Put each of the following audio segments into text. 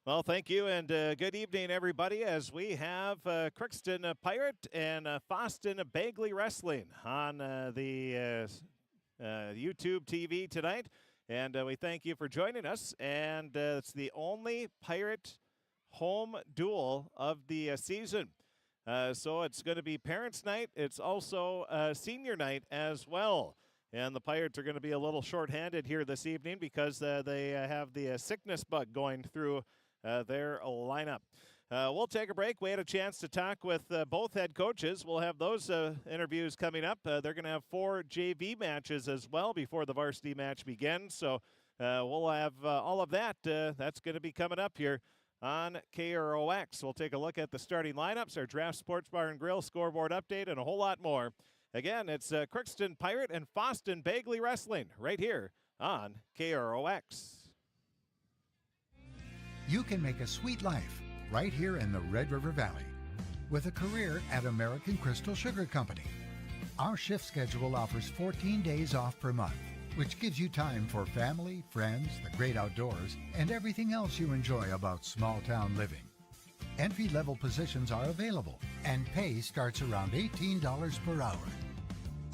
Well, thank you, and good evening, everybody, as we have Crookston Pirate and Fosston Bagley Wrestling on the YouTube TV tonight. And we thank you for joining us. And it's the only Pirate home duel of the season. So it's going to be Parents' Night. It's also Senior Night as well. And the Pirates are going to be a little shorthanded here this evening because they have the sickness bug going through their lineup. We'll take a break. We had a chance to talk with both head coaches. We'll have those interviews coming up. They're going to have 4 JV matches as well before the varsity match begins. So we'll have all of that. That's going to be coming up here on KROX. We'll take a look at the starting lineups, our draft sports bar and grill scoreboard update, and a whole lot more. Again, it's Crookston Pirate and Fosston Bagley Wrestling right here on KROX. You can make a sweet life right here in the Red River Valley with a career at American Crystal Sugar Company. Our shift schedule offers 14 days off per month, which gives you time for family, friends, the great outdoors, and everything else you enjoy about small-town living. Entry-level positions are available, and pay starts around $18 per hour.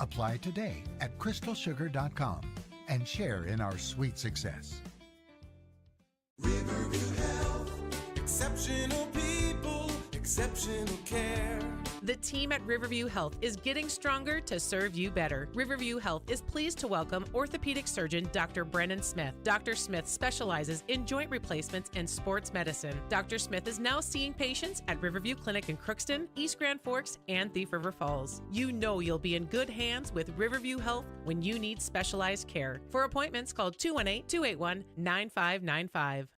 Apply today at crystalsugar.com and share in our sweet success. Riverview Health, exceptional people, exceptional care. The team at Riverview Health is getting stronger to serve you better. Riverview Health is pleased to welcome orthopedic surgeon Dr. Brennan Smith. Dr. Smith specializes in joint replacements and sports medicine. Dr. Smith is now seeing patients at Riverview Clinic in Crookston, East Grand Forks, and Thief River Falls. You know you'll be in good hands with Riverview Health when you need specialized care. For appointments, call 218-281-9595.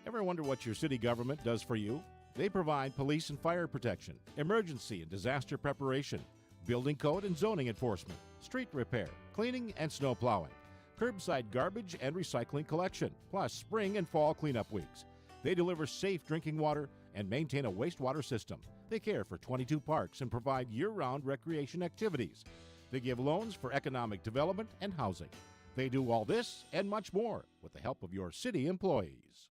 Ever wonder what your city government does for you? They provide police and fire protection, emergency and disaster preparation, building code and zoning enforcement, street repair, cleaning and snow plowing, curbside garbage and recycling collection, plus spring and fall cleanup weeks. They deliver safe drinking water and maintain a wastewater system. They care for 22 parks and provide year-round recreation activities. They give loans for economic development and housing. They do all this and much more with the help of your city employees.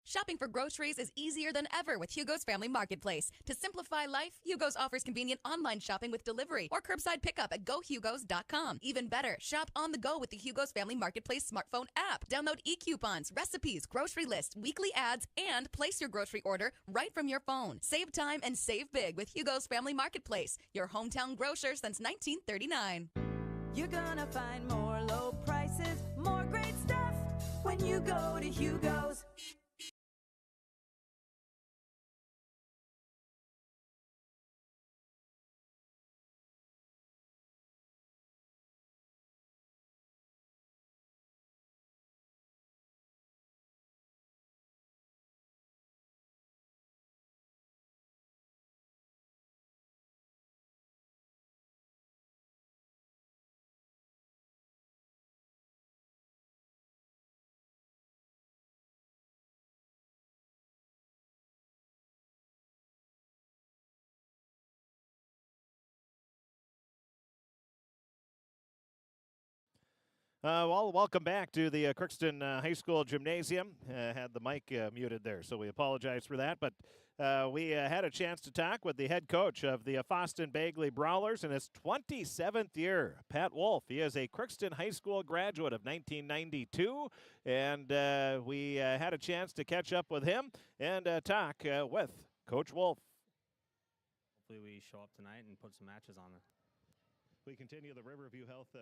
Shopping for groceries is easier than ever with Hugo's Family Marketplace. To simplify life, Hugo's offers convenient online shopping with delivery or curbside pickup at gohugos.com. Even better, shop on the go with the Hugo's Family Marketplace smartphone app. Download e-coupons, recipes, grocery lists, weekly ads, and place your grocery order right from your phone. Save time and save big with Hugo's Family Marketplace, your hometown grocer since 1939. You're gonna find more low prices, more great stuff when you go to Hugo's. Well, welcome back to the Crookston High School Gymnasium. Had the mic muted there, so we apologize for that. But we had a chance to talk with the head coach of the Fosston Bagley Brawlers in his 27th year, Pat Wolf. He is a Crookston High School graduate of 1992, and we had a chance to catch up with him and talk with Coach Wolf. Hopefully we show up tonight and put some matches on there. We continue the Riverview Health.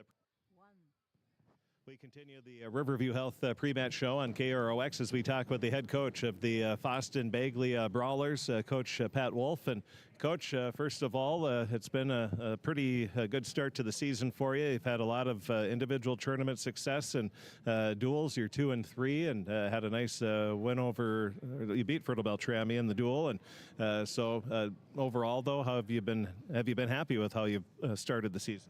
We continue the Riverview Health pre-match show on KROX as we talk with the head coach of the Fosston Bagley Brawlers, Coach Pat Wolf. And Coach, first of all, it's been a pretty good start to the season for you. You've had a lot of individual tournament success and duels. You're 2-3 and had a nice win over. You beat Fertile Beltrami in the duel. And so overall, though, how have you been happy with how you've started the season?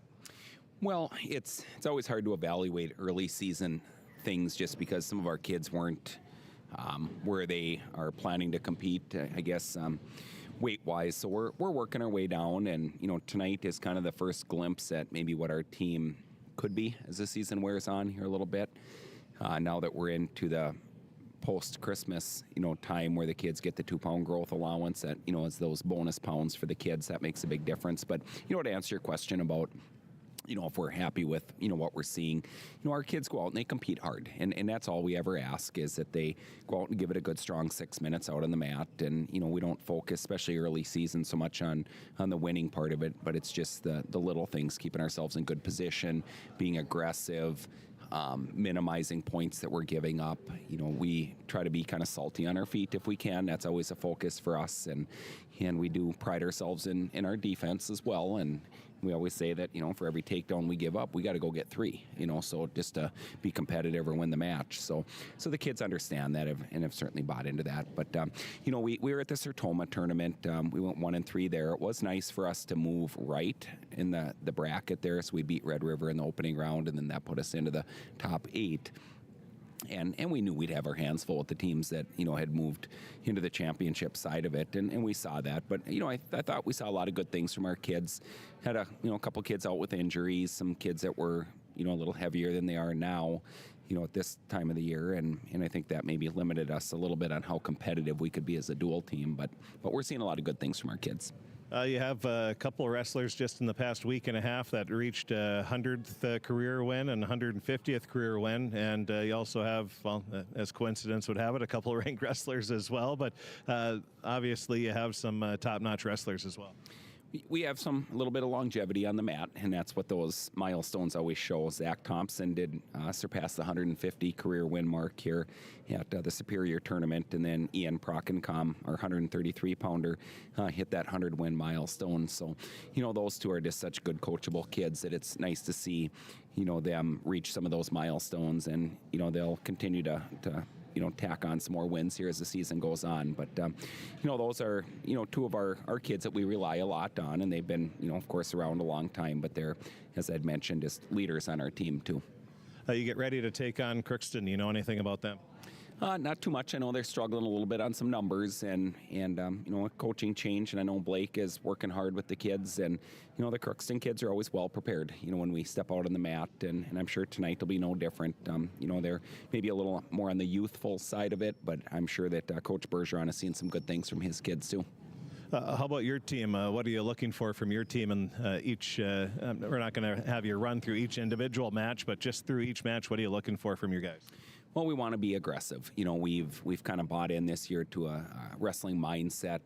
Well, it's always hard to evaluate early season things just because some of our kids weren't where they are planning to compete, I guess, weight-wise. So we're working our way down, and, tonight is kind of the first glimpse at maybe what our team could be as the season wears on here a little bit. Now that we're into the post-Christmas, time where the kids get the 2-pound growth allowance, that, is those bonus pounds for the kids, that makes a big difference. But, to answer your question about if we're happy with, what we're seeing, our kids go out and they compete hard. And that's all we ever ask, is that they go out and give it a good, strong 6 minutes out on the mat. And, we don't focus, especially early season, so much on the winning part of it, but it's just the little things, keeping ourselves in good position, being aggressive, minimizing points that we're giving up. We try to be kind of salty on our feet if we can. That's always a focus for us. And we do pride ourselves in our defense as well. And we always say that, for every takedown we give up, we got to go get 3, so just to be competitive or win the match. So the kids understand that and have certainly bought into that. But, we were at the Sertoma tournament. We went 1-3 there. It was nice for us to move right in the bracket there. So we beat Red River in the opening round, and then that put us into the top 8. And we knew we'd have our hands full with the teams that, had moved into the championship side of it. And we saw that. But, I thought we saw a lot of good things from our kids. Had a couple kids out with injuries, some kids that were, a little heavier than they are now, at this time of the year. And I think that maybe limited us a little bit on how competitive we could be as a dual team. But we're seeing a lot of good things from our kids. You have a couple of wrestlers just in the past week and a half that reached 100th career win and 150th career win. And you also have, well, as coincidence would have it, a couple of ranked wrestlers as well. But obviously you have some top-notch wrestlers as well. We have a little bit of longevity on the mat, and that's what those milestones always show. Zach Thompson did surpass the 150 career win mark here at the Superior tournament, and then Ian Prockencom, our 133-pounder, hit that 100-win milestone. So, those two are just such good coachable kids that it's nice to see, them reach some of those milestones, and, they'll continue to tack on some more wins here as the season goes on. But, those are, two of our kids that we rely a lot on, and they've been, of course, around a long time, but they're, as I'd mentioned, just leaders on our team, too. You get ready to take on Crookston. You know anything about them? Not too much. I know they're struggling a little bit on some numbers and a coaching change, and I know Blake is working hard with the kids, and the Crookston kids are always well prepared, when we step out on the mat, and I'm sure tonight will be no different. They're maybe a little more on the youthful side of it, but I'm sure that Coach Bergeron has seen some good things from his kids too. How about your team? What are you looking for from your team in each? We're not going to have you run through each individual match, but just through each match, what are you looking for from your guys? Well, we want to be aggressive. We've kind of bought in this year to a wrestling mindset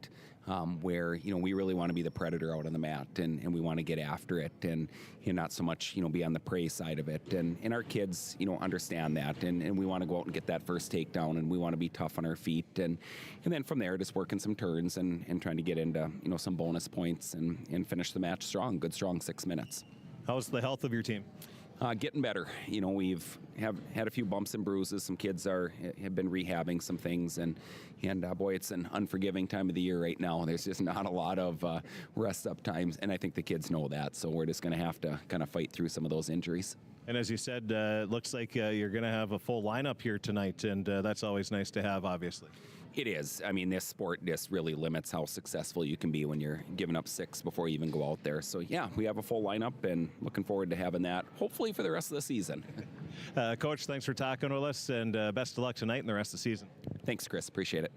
where, we really want to be the predator out on the mat, and we want to get after it and not so much, be on the prey side of it. And our kids, understand that, and we want to go out and get that first takedown, and we want to be tough on our feet. And then from there, just working some turns and trying to get into, some bonus points and finish the match strong, good, strong 6 minutes. How's the health of your team? Getting better. We've had a few bumps and bruises. Some kids have been rehabbing some things, and boy, it's an unforgiving time of the year right now. There's just not a lot of rest up times, and I think the kids know that. So we're just going to have to kind of fight through some of those injuries. And as you said, it looks like you're going to have a full lineup here tonight, and that's always nice to have, obviously. It is. I mean, this sport just really limits how successful you can be when you're giving up 6 before you even go out there. So, yeah, we have a full lineup, and looking forward to having that, hopefully, for the rest of the season. Coach, thanks for talking with us, and best of luck tonight and the rest of the season. Thanks, Chris. Appreciate it.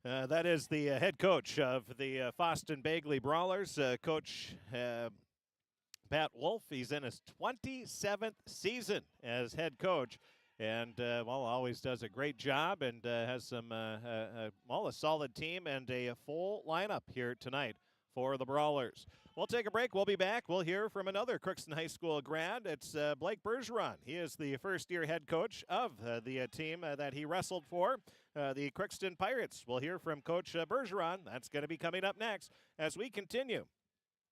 That is the head coach of the Fosston Bagley Brawlers, Coach Pat Wolf. He's in his 27th season as head coach. And, always does a great job and has some, a solid team and a full lineup here tonight for the Brawlers. We'll take a break. We'll be back. We'll hear from another Crookston High School grad. It's Blake Bergeron. He is the first-year head coach of the team that he wrestled for, the Crookston Pirates. We'll hear from Coach Bergeron. That's going to be coming up next as we continue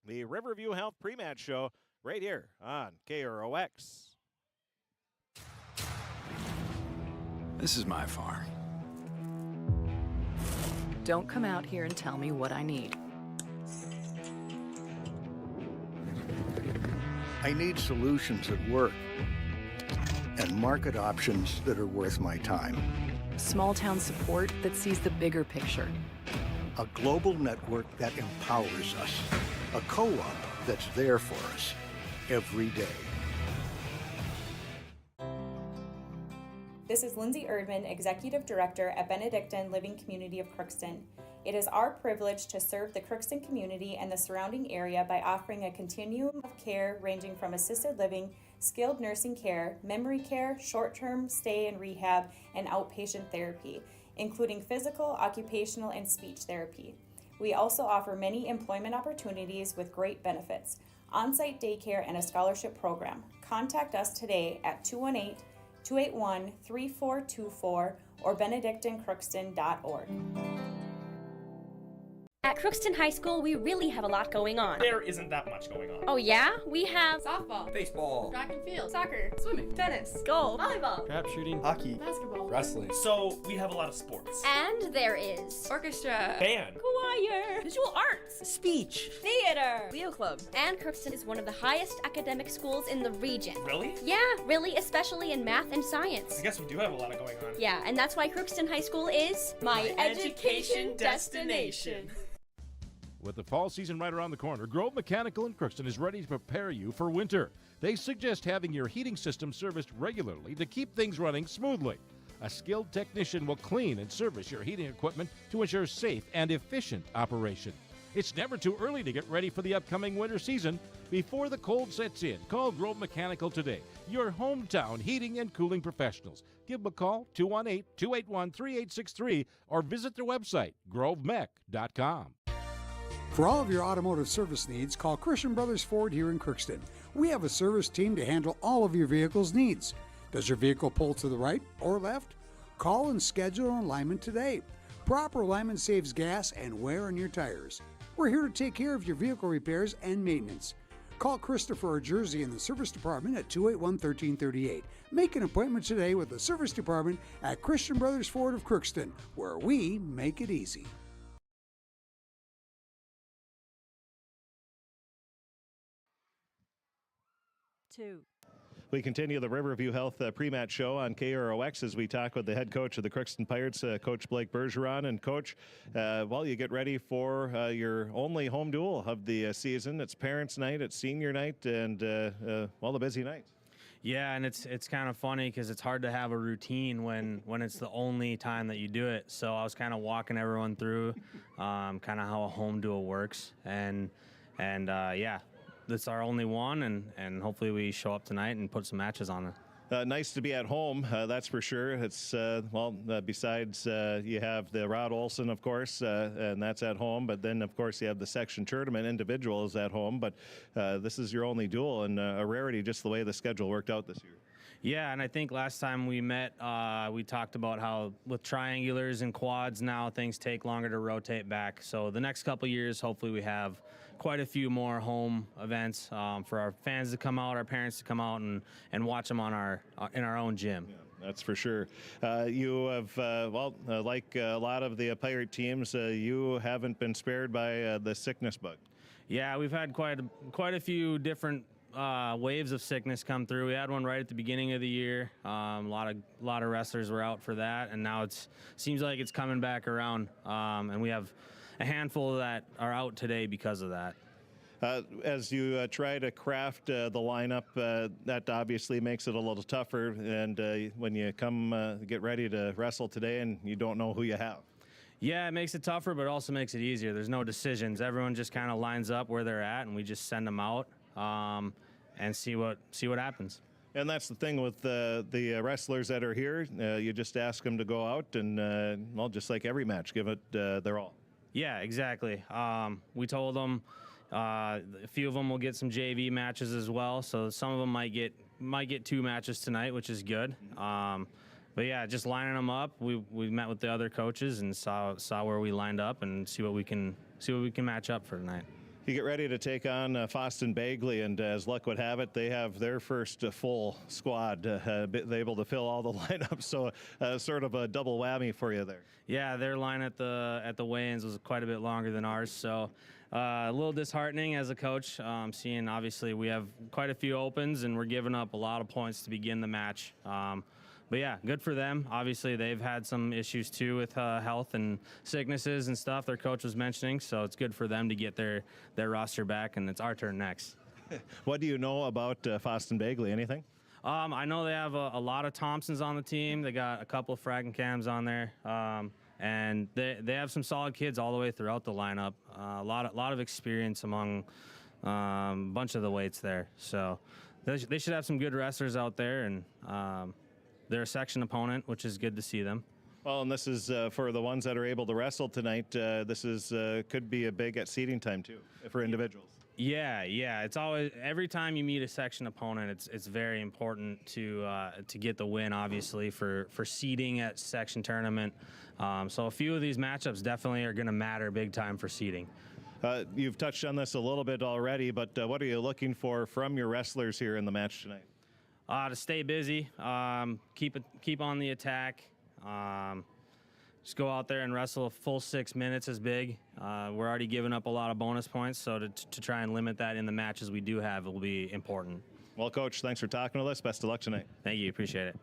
the Riverview Health Pre-Match Show right here on KROX. This is my farm. Don't come out here and tell me what I need. I need solutions that work and market options that are worth my time. Small town support that sees the bigger picture. A global network that empowers us. A co-op that's there for us every day. This is Lindsay Erdman, Executive Director at Benedictine Living Community of Crookston. It is our privilege to serve the Crookston community and the surrounding area by offering a continuum of care ranging from assisted living, skilled nursing care, memory care, short-term stay and rehab, and outpatient therapy, including physical, occupational, and speech therapy. We also offer many employment opportunities with great benefits, on-site daycare, and a scholarship program. Contact us today at 218-281-3424 or benedictinecrookston.org. At Crookston High School, we really have a lot going on. There isn't that much going on. Oh yeah? We have softball, baseball, track and field, soccer, swimming, tennis, golf, volleyball, trap shooting, hockey, basketball, wrestling. So we have a lot of sports. And there is orchestra, band, choir, visual arts, speech, theater, Leo Club. And Crookston is one of the highest academic schools in the region. Really? Yeah, really, especially in math and science. I guess we do have a lot going on. Yeah, and that's why Crookston High School is my education destination. With the fall season right around the corner, Grove Mechanical in Crookston is ready to prepare you for winter. They suggest having your heating system serviced regularly to keep things running smoothly. A skilled technician will clean and service your heating equipment to ensure safe and efficient operation. It's never too early to get ready for the upcoming winter season. Before the cold sets in, call Grove Mechanical today, your hometown heating and cooling professionals. Give them a call, 218-281-3863, or visit their website, grovemech.com. For all of your automotive service needs, call Christian Brothers Ford here in Crookston. We have a service team to handle all of your vehicle's needs. Does your vehicle pull to the right or left? Call and schedule an alignment today. Proper alignment saves gas and wear on your tires. We're here to take care of your vehicle repairs and maintenance. Call Christopher or Jersey in the service department at 281-1338. Make an appointment today with the service department at Christian Brothers Ford of Crookston, where we make it easy. We continue the Riverview Health pre-match show on KROX as we talk with the head coach of the Crookston Pirates, Coach Blake Bergeron. And Coach, well, you get ready for your only home duel of the season. It's Parents' Night, it's Senior Night, and, well, a busy night. Yeah, and it's kind of funny because it's hard to have a routine when it's the only time that you do it. So I was kind of walking everyone through kind of how a home duel works. And yeah. It's our only one, and hopefully we show up tonight and put some matches on it. Nice to be at home, that's for sure. It's, well, besides you have the Rod Olson, of course, and that's at home. But then, of course, you have the section tournament individuals at home. But this is your only duel, and a rarity just the way the schedule worked out this year. Yeah, and I think last time we met, we talked about how with triangulars and quads now things take longer to rotate back. So the next couple years, hopefully we have quite a few more home events for our fans to come out, our parents to come out and watch them on in our own gym. Yeah, that's for sure. You have, well, like a lot of the Pirate teams, you haven't been spared by the sickness bug. Yeah, we've had quite a few different waves of sickness come through. We had one right at the beginning of the year. A lot of wrestlers were out for that, and now seems like it's coming back around. And we have a handful that are out today because of that. As you try to craft the lineup, that obviously makes it a little tougher. And when you come get ready to wrestle today and you don't know who you have. Yeah, it makes it tougher, but it also makes it easier. There's no decisions. Everyone just kind of lines up where they're at, and we just send them out and see what happens. And that's the thing with the wrestlers that are here. You just ask them to go out and, well, just like every match, give it their all. Yeah, exactly. We told them a few of them will get some JV matches as well, so some of them might get 2 matches tonight, which is good. But yeah, just lining them up. We met with the other coaches and saw where we lined up and see what we can match up for tonight. You get ready to take on Fosston Bagley, and as luck would have it, they have their first full squad. They're able to fill all the lineups, so sort of a double whammy for you there. Yeah, their line at the weigh-ins was quite a bit longer than ours, so a little disheartening as a coach, seeing obviously we have quite a few opens and we're giving up a lot of points to begin the match. But yeah, good for them. Obviously, they've had some issues too with health and sicknesses and stuff their coach was mentioning, so it's good for them to get their roster back, and it's our turn next. What do you know about Fosston Bagley? Anything? I know they have a lot of Thompsons on the team. They got a couple of Fragencams on there, and they have some solid kids all the way throughout the lineup. A lot of experience among a bunch of the weights there. So they should have some good wrestlers out there, and they're a section opponent, which is good to see them. Well, and this is for the ones that are able to wrestle tonight. This is could be a big at seeding time too for individuals. Yeah. It's always every time you meet a section opponent, it's very important to get the win. Obviously, for seeding at section tournament. So a few of these matchups definitely are going to matter big time for seeding. You've touched on this a little bit already, but what are you looking for from your wrestlers here in the match tonight? To stay busy, keep on the attack. Just go out there and wrestle a full 6 minutes is big. We're already giving up a lot of bonus points, so to try and limit that in the matches we do have will be important. Well, Coach, thanks for talking with us. Best of luck tonight. Thank you. Appreciate it.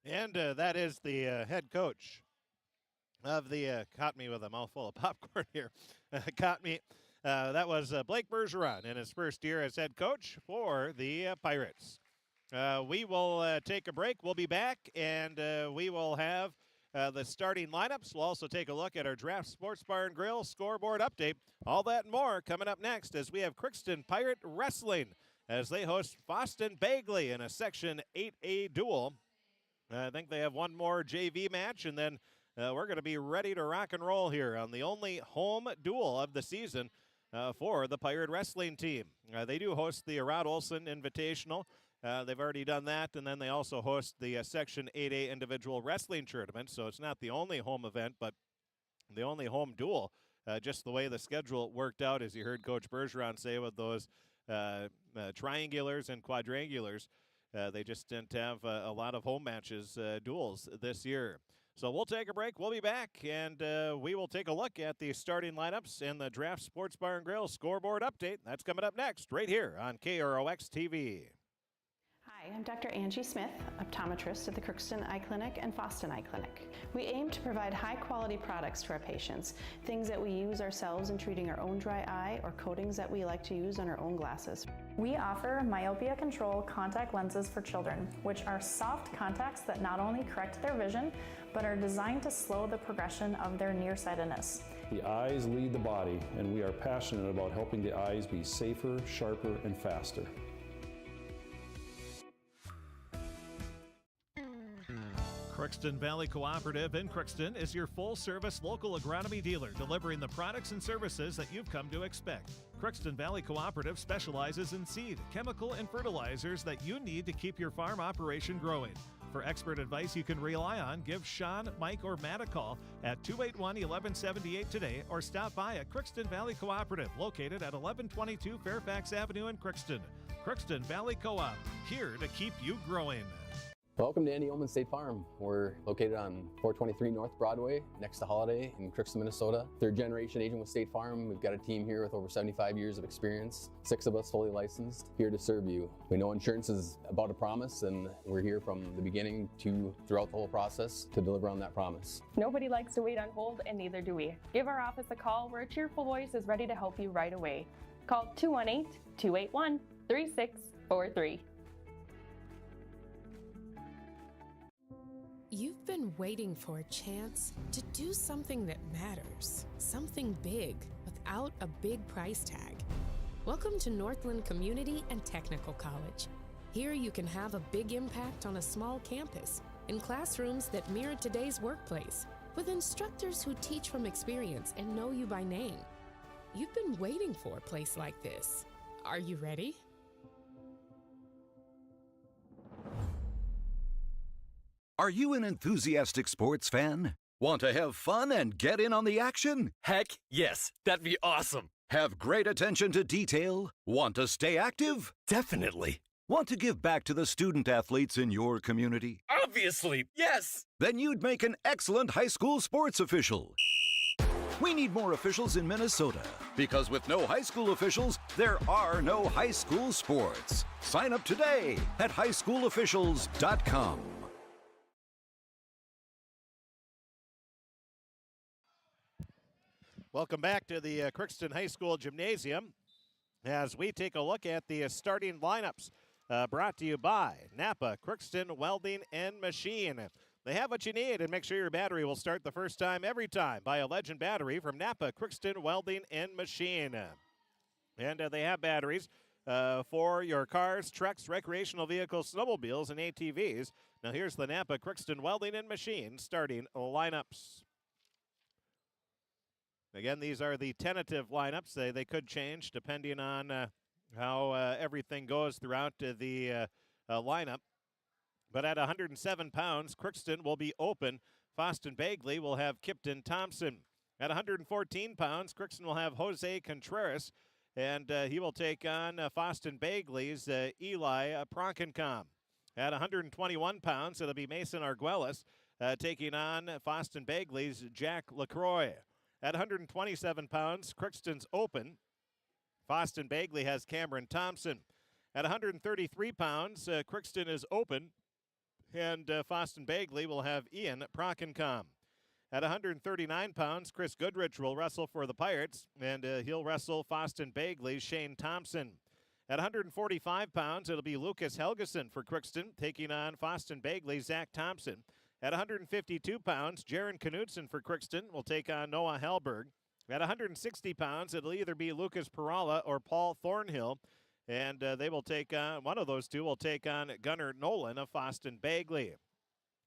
And that is the head coach of the caught me with a mouthful of popcorn here. Caught me. That was Blake Bergeron in his first year as head coach for the Pirates. We will take a break. We'll be back, and we will have the starting lineups. We'll also take a look at our Draft Sports Bar and Grill scoreboard update. All that and more coming up next as we have Crookston Pirate Wrestling as they host Fosston Bagley in a Section 8A duel. I think they have one more JV match, and then we're going to be ready to rock and roll here on the only home duel of the season for the Pirate Wrestling team. They do host the Rod Olson Invitational. They've already done that, and then they also host the Section 8A individual wrestling tournament, so it's not the only home event, but the only home duel. Just the way the schedule worked out, as you heard Coach Bergeron say, with those triangulars and quadrangulars. They just didn't have a lot of home matches, duels this year. So we'll take a break. We'll be back, and we will take a look at the starting lineups and the Draft Sports Bar and Grill scoreboard update. That's coming up next right here on KROX TV. Hi, I'm Dr. Angie Smith, optometrist at the Crookston Eye Clinic and Fosston Eye Clinic. We aim to provide high-quality products to our patients, things that we use ourselves in treating our own dry eye or coatings that we like to use on our own glasses. We offer myopia control contact lenses for children, which are soft contacts that not only correct their vision, but are designed to slow the progression of their nearsightedness. The eyes lead the body, and we are passionate about helping the eyes be safer, sharper, and faster. Crookston Valley Cooperative in Crookston is your full-service local agronomy dealer, delivering the products and services that you've come to expect. Crookston Valley Cooperative specializes in seed, chemical, and fertilizers that you need to keep your farm operation growing. For expert advice you can rely on, give Sean, Mike, or Matt a call at 281-1178 today, or stop by at Crookston Valley Cooperative, located at 1122 Fairfax Avenue in Crookston. Crookston Valley Co-op, here to keep you growing. Welcome to Andy Oman State Farm. We're located on 423 North Broadway, next to Holiday in Crookston, Minnesota. Third generation agent with State Farm. We've got a team here with over 75 years of experience, 6 of us fully licensed, here to serve you. We know insurance is about a promise, and we're here from the beginning to throughout the whole process to deliver on that promise. Nobody likes to wait on hold, and neither do we. Give our office a call where a cheerful voice is ready to help you right away. Call 218-281-3643. You've been waiting for a chance to do something that matters, something big without a big price tag. Welcome to Northland Community and Technical College. Here you can have a big impact on a small campus in classrooms that mirror today's workplace, with instructors who teach from experience and know you by name. You've been waiting for a place like this. Are you ready? Are you an enthusiastic sports fan? Want to have fun and get in on the action? Heck, yes. That'd be awesome. Have great attention to detail? Want to stay active? Definitely. Want to give back to the student athletes in your community? Obviously, yes. Then you'd make an excellent high school sports official. We need more officials in Minnesota, because with no high school officials, there are no high school sports. Sign up today at highschoolofficials.com. Welcome back to the Crookston High School Gymnasium as we take a look at the starting lineups brought to you by Napa Crookston Welding and Machine. They have what you need, and make sure your battery will start the first time every time. Buy a Legend battery from Napa Crookston Welding and Machine. And they have batteries for your cars, trucks, recreational vehicles, snowmobiles, and ATVs. Now here's the Napa Crookston Welding and Machine starting lineups. Again, these are the tentative lineups. They could change depending on how everything goes throughout the lineup. But at 107 pounds, Crookston will be open. Fosston Bagley will have Kipton Thompson. At 114 pounds, Crookston will have Jose Contreras, and he will take on Fosston Bagley's Eli Pronkencom. At 121 pounds, it'll be Mason Arguelles taking on Fosston Bagley's Jack LaCroix. At 127 pounds, Crookston's open. Fosston Bagley has Cameron Thompson. At 133 pounds, Crookston is open, and Fosston Bagley will have Ian Pronkencom. At 139 pounds, Chris Goodrich will wrestle for the Pirates, and he'll wrestle Fosston Bagley's Shane Thompson. At 145 pounds, it'll be Lucas Helgeson for Crookston, taking on Fosston Bagley's Zach Thompson. At 152 pounds, Jaron Knudsen for Crookston will take on Noah Hellberg. At 160 pounds, it'll either be Lucas Perala or Paul Thornhill, and they will take on, one of those two will take on Gunnar Nolan of Fosston Bagley.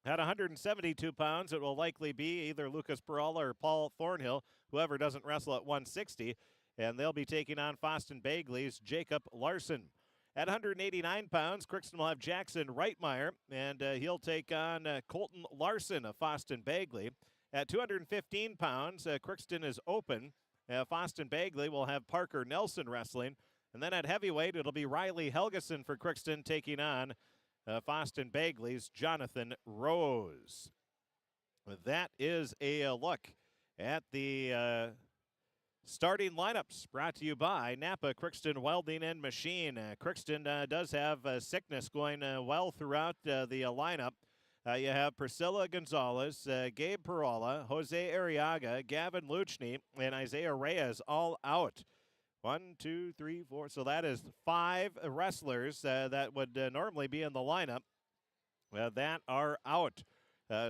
At 172 pounds, it will likely be either Lucas Perala or Paul Thornhill, whoever doesn't wrestle at 160, and they'll be taking on Fosston Bagley's Jacob Larson. At 189 pounds, Crookston will have Jackson Reitmeyer, and he'll take on Colton Larson of Fosston Bagley. At 215 pounds, Crookston is open. Fosston Bagley will have Parker Nelson wrestling. And then at heavyweight, it'll be Riley Helgeson for Crookston taking on Fosston Bagley's Jonathan Rose. That is a look at the starting lineups brought to you by Napa Crookston Welding and Machine. Crookston does have sickness going well throughout the lineup. You have Priscilla Gonzalez, Gabe Perala, Jose Arriaga, Gavin Luchny, and Isaiah Reyes all out. 1, 2, 3, 4. So that is 5 wrestlers that would normally be in the lineup that are out.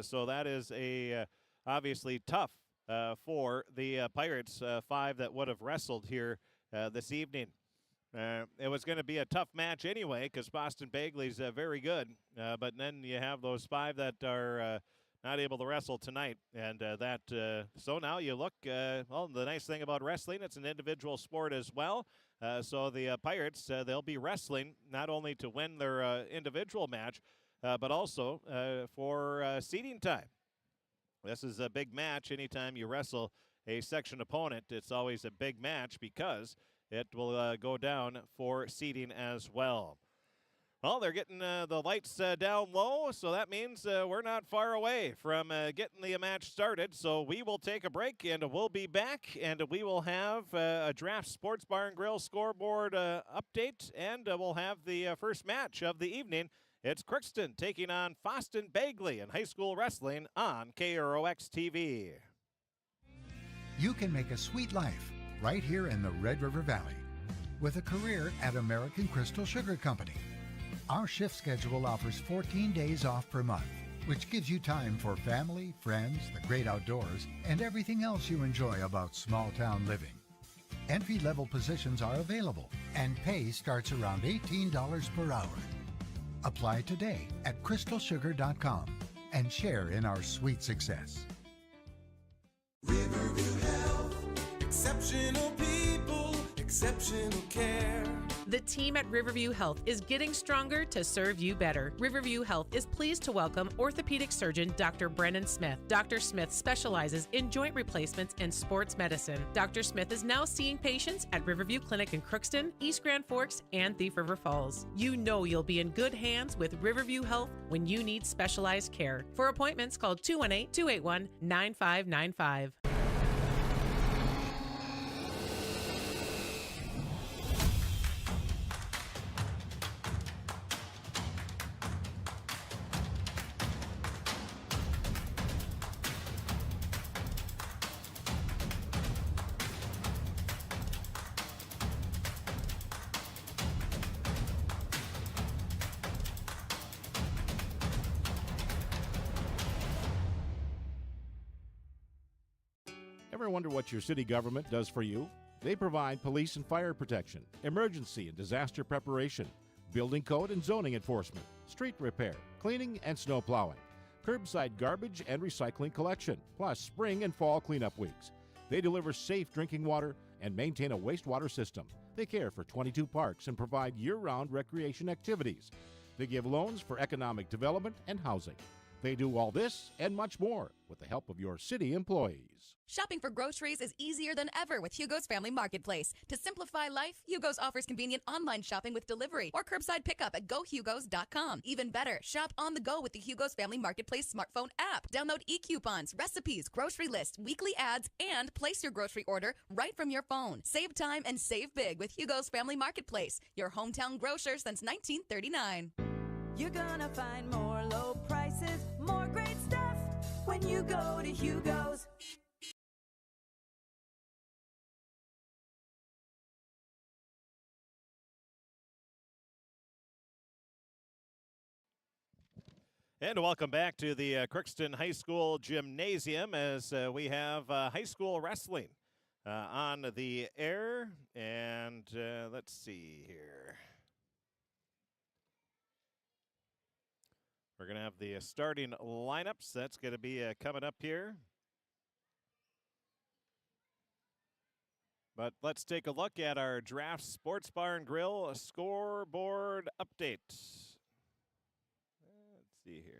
So that is a obviously tough for the Pirates, 5 that would have wrestled here this evening. It was going to be a tough match anyway because Fosston Bagley's very good, but then you have those 5 that are not able to wrestle tonight, and so now you look, well, the nice thing about wrestling, it's an individual sport as well, so the Pirates, they'll be wrestling not only to win their individual match, but also for seeding time. This is a big match. Anytime you wrestle a section opponent, it's always a big match because it will go down for seeding as well. Well, they're getting the lights down low, so that means we're not far away from getting the match started. So we will take a break, and we'll be back, and we will have a Draft Sports Bar and Grill scoreboard update, and we'll have the first match of the evening. It's Crookston taking on Fosston Bagley in high school wrestling on KROX TV. You can make a sweet life right here in the Red River Valley with a career at American Crystal Sugar Company. Our shift schedule offers 14 days off per month, which gives you time for family, friends, the great outdoors, and everything else you enjoy about small-town living. Entry-level positions are available, and pay starts around $18 per hour. Apply today at crystalsugar.com and share in our sweet success. exceptional care. The team at Riverview Health is getting stronger to serve you better. Riverview Health is pleased to welcome orthopedic surgeon Dr. Brennan Smith. Dr. Smith specializes in joint replacements and sports medicine. Dr. Smith is now seeing patients at Riverview Clinic in Crookston, East Grand Forks, and Thief River Falls. You know you'll be in good hands with Riverview Health when you need specialized care. For appointments, call 218-281-9595. Ever wonder what your city government does for you? They provide police and fire protection, emergency and disaster preparation, building code and zoning enforcement, street repair, cleaning and snow plowing, curbside garbage and recycling collection, plus spring and fall cleanup weeks. They deliver safe drinking water and maintain a wastewater system. They care for 22 parks and provide year-round recreation activities. They give loans for economic development and housing. They do all this and much more with the help of your city employees. Shopping for groceries is easier than ever with Hugo's Family Marketplace. To simplify life, Hugo's offers convenient online shopping with delivery or curbside pickup at gohugos.com. Even better, shop on the go with the Hugo's Family Marketplace smartphone app. Download e-coupons, recipes, grocery lists, weekly ads, and place your grocery order right from your phone. Save time and save big with Hugo's Family Marketplace, your hometown grocer since 1939. You're gonna find more low prices, more great stuff when you go to Hugo's. And welcome back to the Crookston High School gymnasium as we have high school wrestling on the air. And let's see here. We're going to have the starting lineups. That's going to be coming up here. But let's take a look at our Draft Sports Bar and Grill scoreboard update. Let's see here.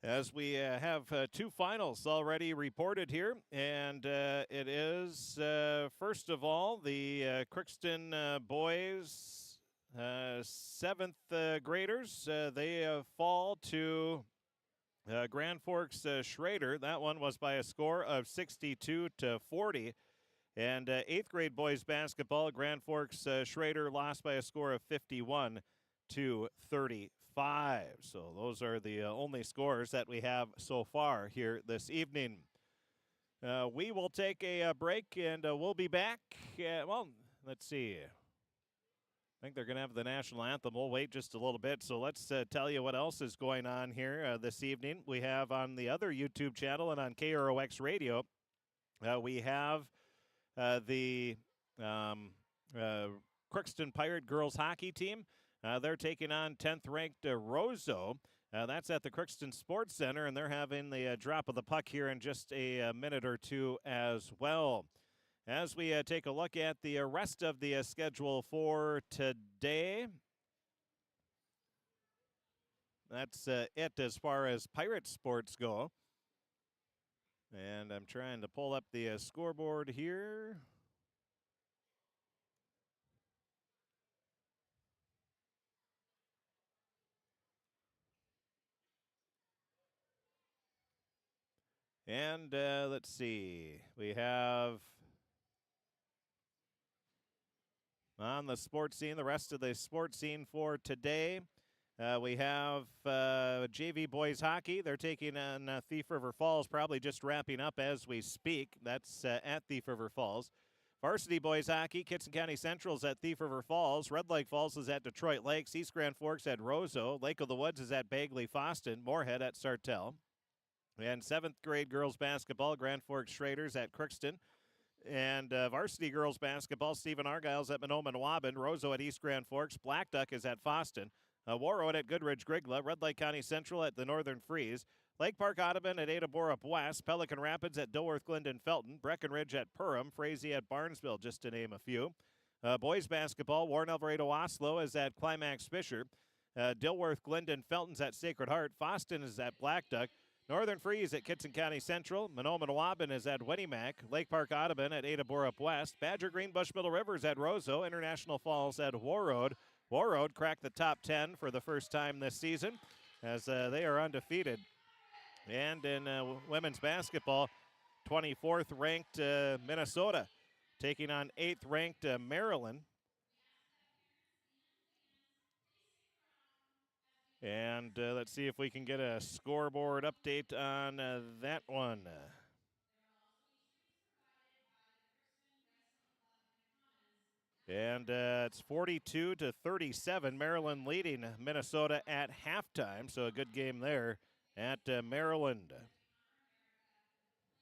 As we have two finals already reported here, and it is, first of all, the Crookston boys, 7th graders. They fall to Grand Forks Schrader. That one was by a score of 62-40. And 8th grade boys basketball, Grand Forks Schrader lost by a score of 51-35. So those are the only scores that we have so far here this evening. We will take a break, and we'll be back. Well, let's see. I think they're going to have the national anthem. We'll wait just a little bit. So let's tell you what else is going on here this evening. We have on the other YouTube channel and on KROX Radio, we have the Crookston Pirate girls hockey team. They're taking on 10th-ranked Roseau. That's at the Crookston Sports Center, and they're having the drop of the puck here in just a minute or two as well. As we take a look at the rest of the schedule for today, that's it as far as Pirate sports go. And I'm trying to pull up the scoreboard here. And let's see. We have on the sports scene, the rest of the sports scene for today. We have JV boys hockey. They're taking on Thief River Falls, probably just wrapping up as we speak. That's at Thief River Falls. Varsity boys hockey, Kitson County Central's at Thief River Falls. Red Lake Falls is at Detroit Lakes. East Grand Forks at Roseau. Lake of the Woods is at Bagley Fosston. Moorhead at Sartell. And 7th grade girls basketball, Grand Forks Schraders at Crookston. And varsity girls basketball, Stephen Argyle's at Monoma and Waban. Roseau at East Grand Forks. Black Duck is at Fosston. Warroad at Goodridge Grigla. Red Lake County Central at the Northern Freeze. Lake Park Audubon at Ada Borup West, Pelican Rapids at Dilworth Glendon Felton, Breckenridge at Perham, Frazee at Barnesville, just to name a few. Boys basketball, Warren Alvarado Oslo is at Climax Fisher. Dilworth Glendon Felton's at Sacred Heart. Fosston is at Black Duck. Northern Free is at Kitson County Central. Manoa-Manawabin is at Wendymack. Lake Park Audubon at Ada Borup West. Badger Greenbush Middle Rivers at Roseau. International Falls at Warroad. Warroad cracked the top 10 for the first time this season as they are undefeated. And in women's basketball, 24th ranked Minnesota taking on 8th ranked Maryland. And let's see if we can get a scoreboard update on that one. And it's 42-37. Maryland leading Minnesota at halftime. So a good game there at Maryland.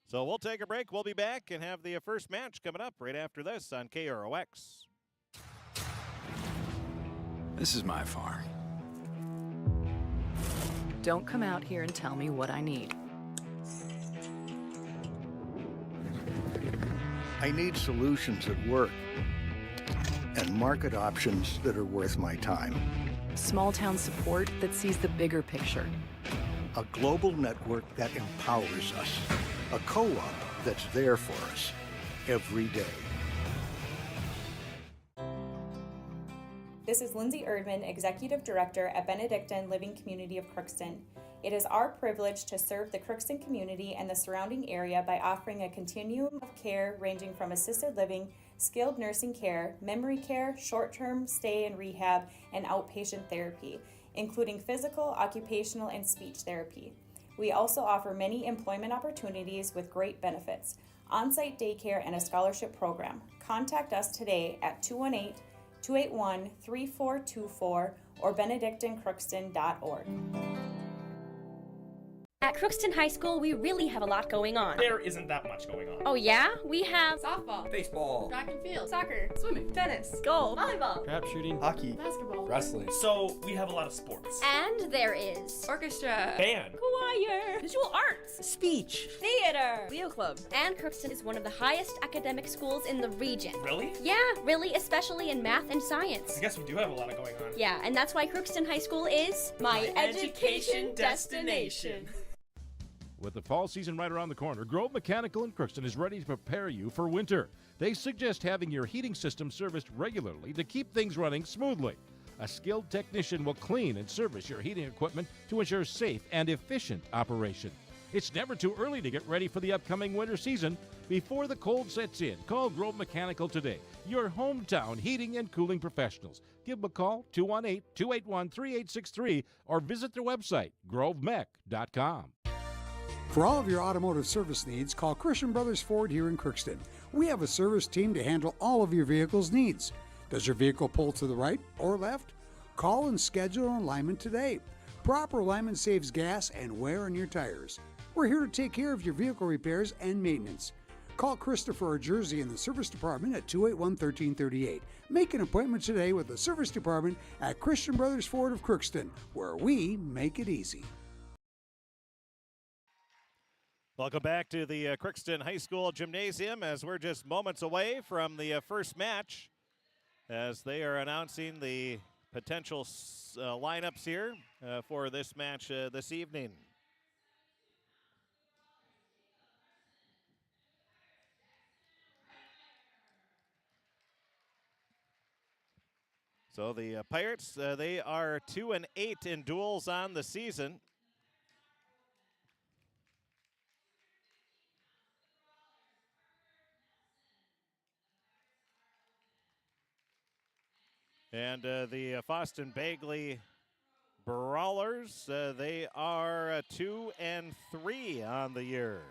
So we'll take a break. We'll be back and have the first match coming up right after this on KROX. This is my farm. Don't come out here and tell me what I need. I need solutions that work and market options that are worth my time. Small town support that sees the bigger picture. A global network that empowers us. A co-op that's there for us every day. This is Lindsay Erdman, Executive Director at Benedictine Living Community of Crookston. It is our privilege to serve the Crookston community and the surrounding area by offering a continuum of care ranging from assisted living, skilled nursing care, memory care, short-term stay and rehab, and outpatient therapy, including physical, occupational, and speech therapy. We also offer many employment opportunities with great benefits, on-site daycare, and a scholarship program. Contact us today at 218-281-3424 or benedictinecrookston.org. At Crookston High School, we really have a lot going on. There isn't that much going on. Oh yeah? We have softball, baseball, track and field, soccer, swimming, tennis, golf, volleyball, trap shooting, hockey, basketball, wrestling. So we have a lot of sports. And there is orchestra, band, choir, visual arts, speech, theater, Leo Club. And Crookston is one of the highest academic schools in the region. Really? Yeah, really, especially in math and science. I guess we do have a lot going on. Yeah, and that's why Crookston High School is my education destination. With the fall season right around the corner, Grove Mechanical in Crookston is ready to prepare you for winter. They suggest having your heating system serviced regularly to keep things running smoothly. A skilled technician will clean and service your heating equipment to ensure safe and efficient operation. It's never too early to get ready for the upcoming winter season. Before the cold sets in, call Grove Mechanical today, your hometown heating and cooling professionals. Give them a call, 218-281-3863, or visit their website, grovemech.com. For all of your automotive service needs, call Christian Brothers Ford here in Crookston. We have a service team to handle all of your vehicle's needs. Does your vehicle pull to the right or left? Call and schedule an alignment today. Proper alignment saves gas and wear on your tires. We're here to take care of your vehicle repairs and maintenance. Call Christopher or Jersey in the service department at 281-1338. Make an appointment today with the service department at Christian Brothers Ford of Crookston, where we make it easy. Welcome back to the Crookston High School Gymnasium as we're just moments away from the first match as they are announcing the potential lineups here for this match this evening. So the Pirates, they are 2-8 in duels on the season. And the Fosston Bagley Brawlers, they are 2-3 on the year.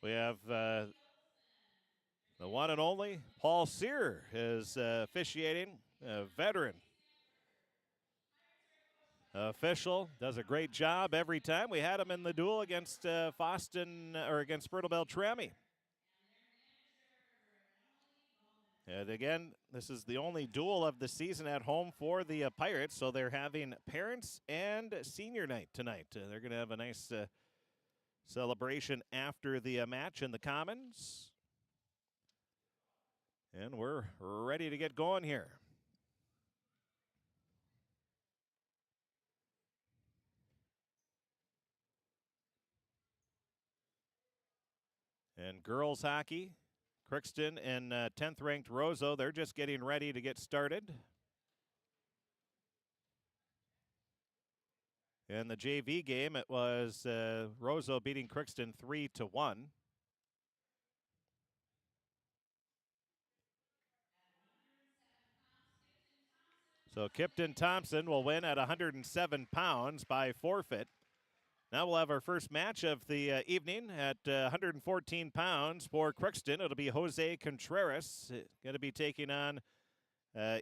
We have the one and only Paul Sear is officiating, a veteran official, does a great job every time. We had him in the duel against Fosston or against Bertle Beltrami. And again, this is the only duel of the season at home for the Pirates, so they're having parents and senior night tonight. They're going to have a nice celebration after the match in the Commons. And we're ready to get going here. And girls hockey, Crookston and 10th ranked Roseau, they're just getting ready to get started. In the JV game, it was Roseau beating Crookston 3-1. So Kipton Thompson will win at 107 pounds by forfeit. Now we'll have our first match of the evening at 114 pounds for Crookston. It'll be Jose Contreras going to be taking on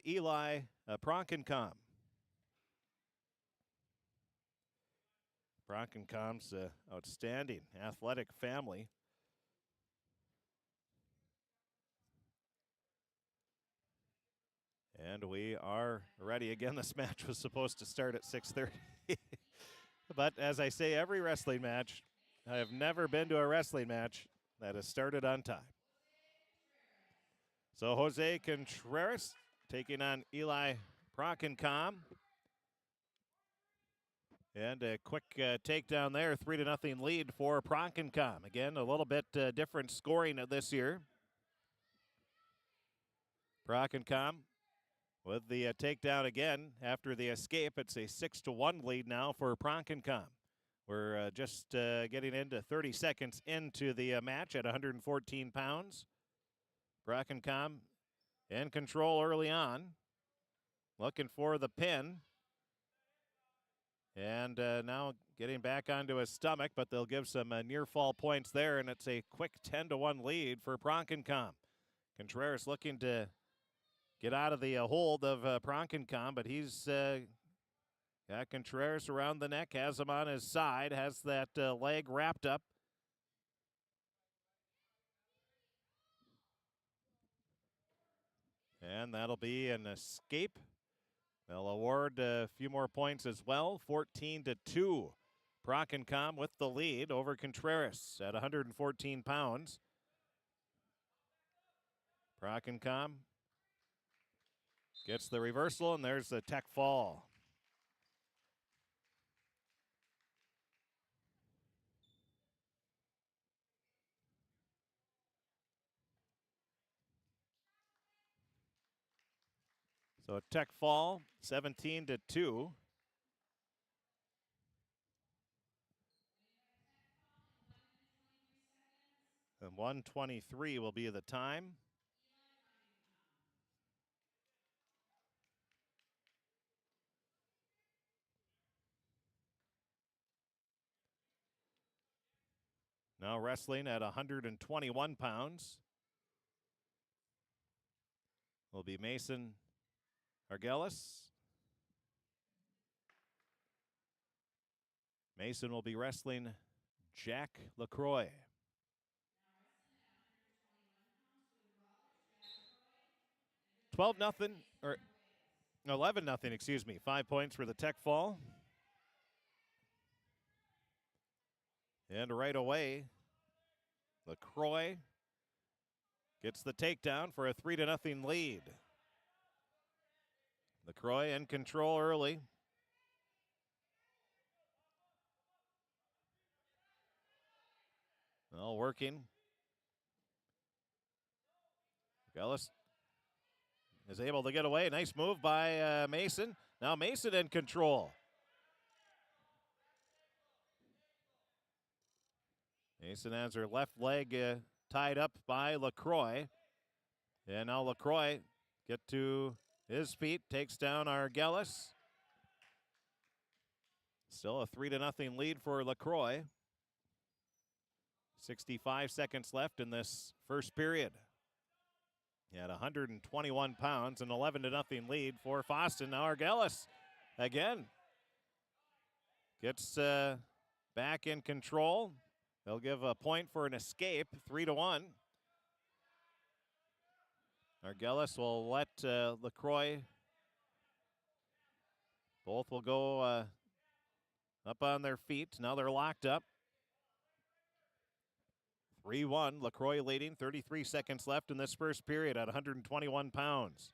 Eli Pronkencom. Pronkencom's outstanding athletic family. And we are ready. Again, this match was supposed to start at 6:30. But as I say, every wrestling match, I have never been to a wrestling match that has started on time. So Jose Contreras taking on Eli Pronkencom. And a quick takedown there, 3-0 lead for Pronkencom. Again, a little bit different scoring this year. Pronkencom with the takedown again after the escape. It's a 6-1 lead now for Pronkencom. We're just getting into 30 seconds into the match at 114 pounds. Pronkencom in control early on, looking for the pin. And now getting back onto his stomach, but they'll give some near fall points there, and it's a quick 10-1 lead for Pronkencom. Contreras looking to get out of the hold of Pronkencom, but he's got Contreras around the neck, has him on his side, has that leg wrapped up. And that'll be an escape. They'll award a few more points as well, 14-2. Pronkencom with the lead over Contreras at 114 pounds. Pronkencom gets the reversal, and there's the tech fall. So a tech fall, 17-2. And 1:23 will be the time. Now wrestling at 121 pounds will be Mason Argelis. Mason will be wrestling Jack LaCroix. $12-0, or 11-0, excuse me. 5 points for the tech fall. And right away, LaCroix gets the takedown for a 3-0 lead. LaCroix in control early. Well, working. Gullis is able to get away. Nice move by Mason. Now Mason in control. Mason has her left leg tied up by LaCroix. And now LaCroix get to his feet, takes down Argelis. Still a 3-0 lead for LaCroix. 65 seconds left in this first period. At 121 pounds, an 11-0 lead for Fosston. Now Argelis again gets back in control. They'll give a point for an escape, 3-1. Argelis will let LaCroix. Both will go up on their feet. Now they're locked up. 3-1, LaCroix leading, 33 seconds left in this first period at 121 pounds.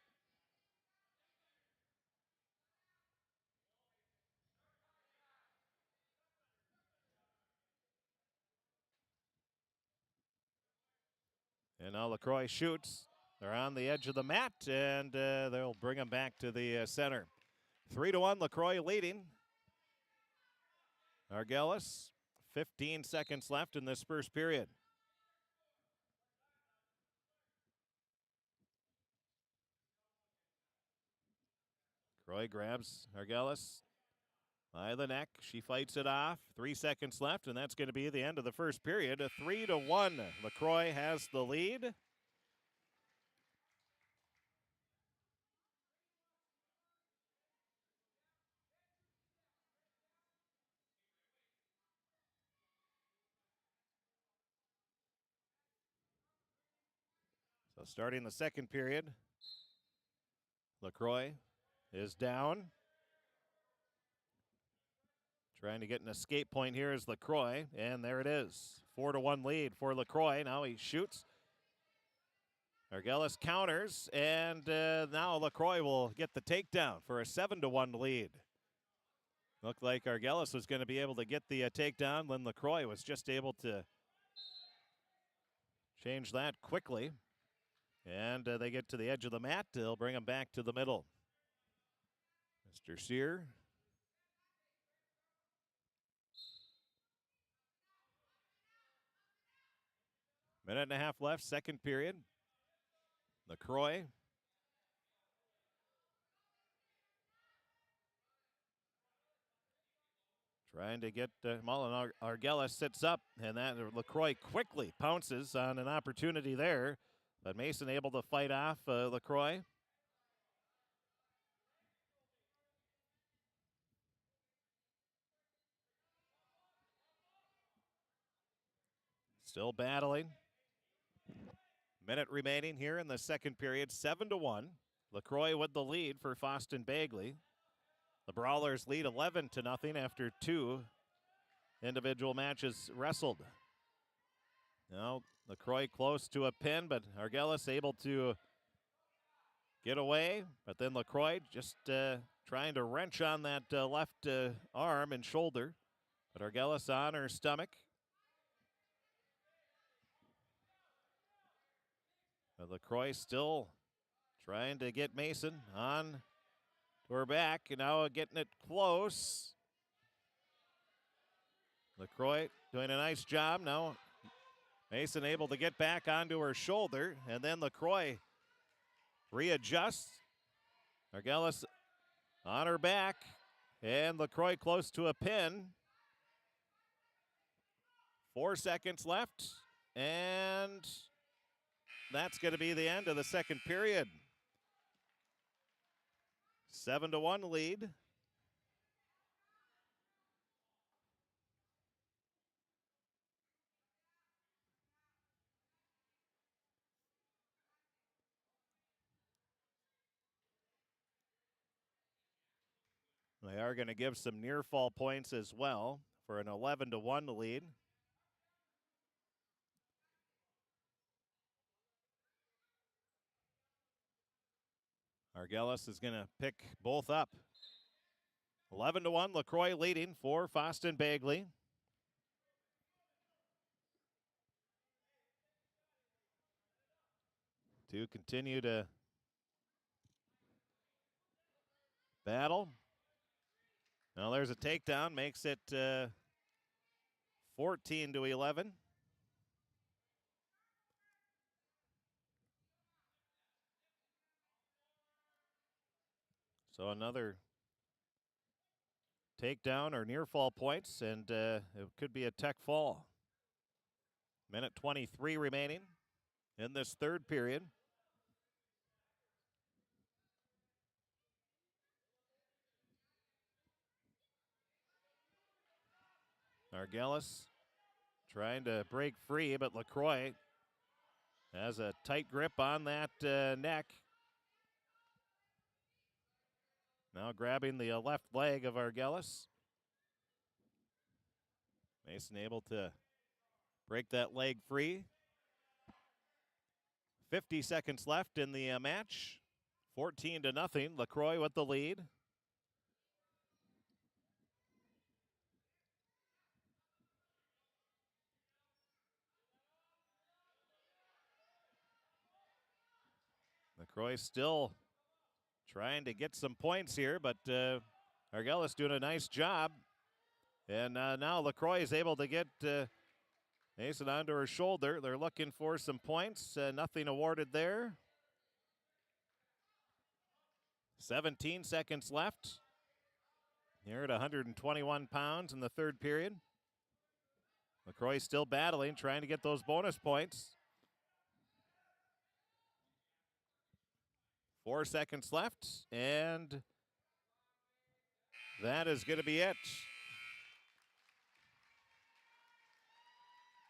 And now LaCroix shoots. They're on the edge of the mat, and they'll bring them back to the center. 3-1, LaCroix leading. Argelis, 15 seconds left in this first period. LaCroix grabs Argelis by the neck. She fights it off. 3 seconds left, and that's going to be the end of the first period. A 3-1. LaCroix has the lead. So starting the second period, LaCroix is down. Trying to get an escape point here is LaCroix, and there it is. 4-1 lead for LaCroix. Now he shoots. Argelis counters, and now LaCroix will get the takedown for a 7-1 lead. Looked like Argelis was going to be able to get the takedown when LaCroix was just able to change that quickly. And they get to the edge of the mat. They'll bring them back to the middle. Mr. Sear. Minute and a half left, second period. LaCroix. Trying to get Mullen. Argelis sits up, and that LaCroix quickly pounces on an opportunity there. But Mason able to fight off LaCroix. Still battling. Minute remaining here in the second period, 7-1. LaCroix with the lead for Fosston Bagley. The Brawlers lead 11-0 after 2 individual matches wrestled. Now LaCroix close to a pin, but Argelis able to get away. But then LaCroix just trying to wrench on that left arm and shoulder. But Argelis on her stomach. But LaCroix still trying to get Mason on to her back. And now getting it close. LaCroix doing a nice job now. Mason able to get back onto her shoulder, and then LaCroix readjusts. Argelis on her back, and LaCroix close to a pin. 4 seconds left, and that's going to be the end of the second period. 7-1 lead. They are going to give some near fall points as well for an 11-1 lead. Argelis is going to pick both up. 11-1, LaCroix leading for Fosston Bagley. To continue to battle. Now there's a takedown, makes it 14-11. So another takedown or near fall points, and it could be a tech fall. Minute 23 remaining in this third period. Argelis trying to break free, but LaCroix Has a tight grip on that neck. Now grabbing the left leg of Argelis. Mason able to break that leg free. 50 seconds left in the match. 14-0. LaCroix with the lead. LaCroix still trying to get some points here, but Argelis doing a nice job. And now LaCroix is able to get Mason onto her shoulder. They're looking for some points. Nothing awarded there. 17 seconds left. Here at 121 pounds in the third period. LaCroix still battling, trying to get those bonus points. 4 seconds left, and that is going to be it.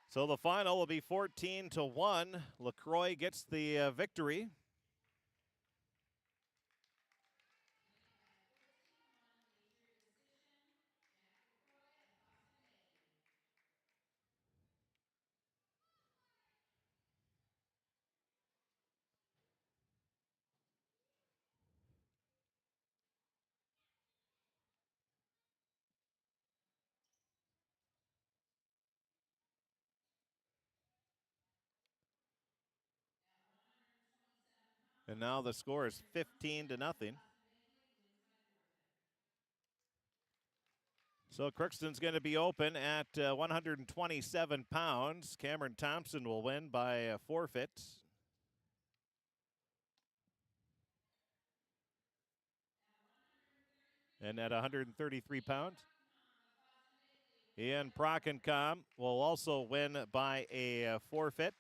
So the final will be 14-1. LaCroix gets the victory. And now the score is 15-0. So Crookston's going to be open at 127 pounds. Cameron Thompson will win by a forfeit. And at 133 pounds, Ian Prockencom will also win by a forfeit.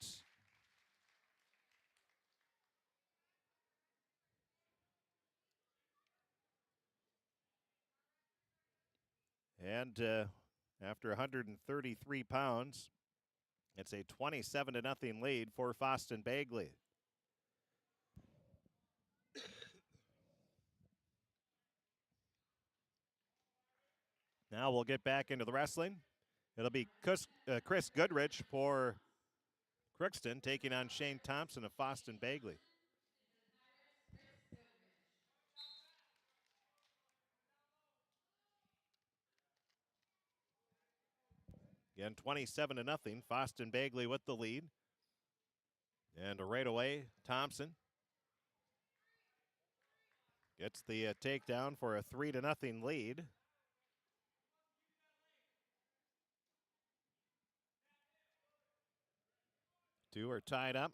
And after 133 pounds, it's a 27-0 lead for Fosston Bagley. Now we'll get back into the wrestling. It'll be Chris Goodrich for Crookston taking on Shane Thompson of Fosston Bagley. Again, 27-0. Fosston Bagley with the lead. And right away, Thompson gets the takedown for a 3-0 lead. Two are tied up.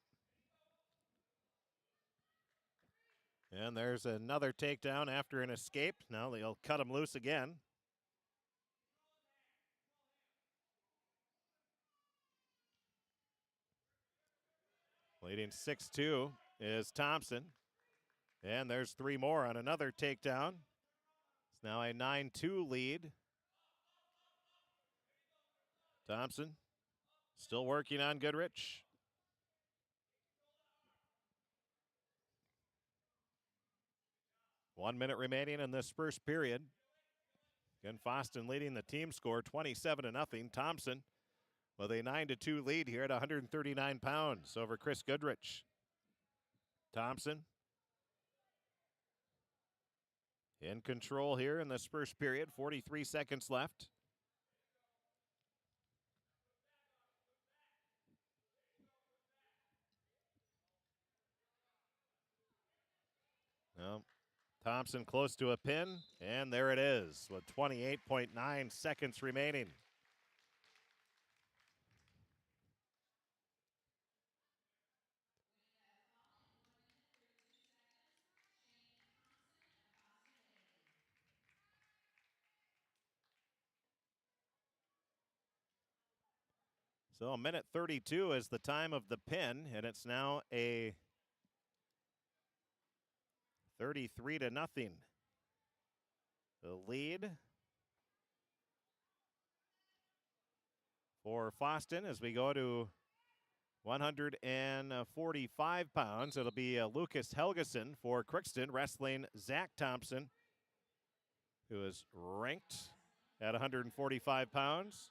And there's another takedown after an escape. Now they'll cut him loose again. Leading 6-2 is Thompson. And there's three more on another takedown. It's now a 9-2 lead. Thompson still working on Goodrich. One minute remaining in this first period. Again, Fosston leading the team score 27-0. Thompson with a 9-2 lead here at 139 pounds over Chris Goodrich. Thompson in control here in this first period. 43 seconds left. Well, Thompson close to a pin, and there it is with 28.9 seconds remaining. So a minute 32 is the time of the pin, and it's now a 33-0. The lead for Fosston as we go to 145 pounds. It'll be Lucas Helgeson for Crookston, wrestling Zach Thompson, who is ranked at 145 pounds.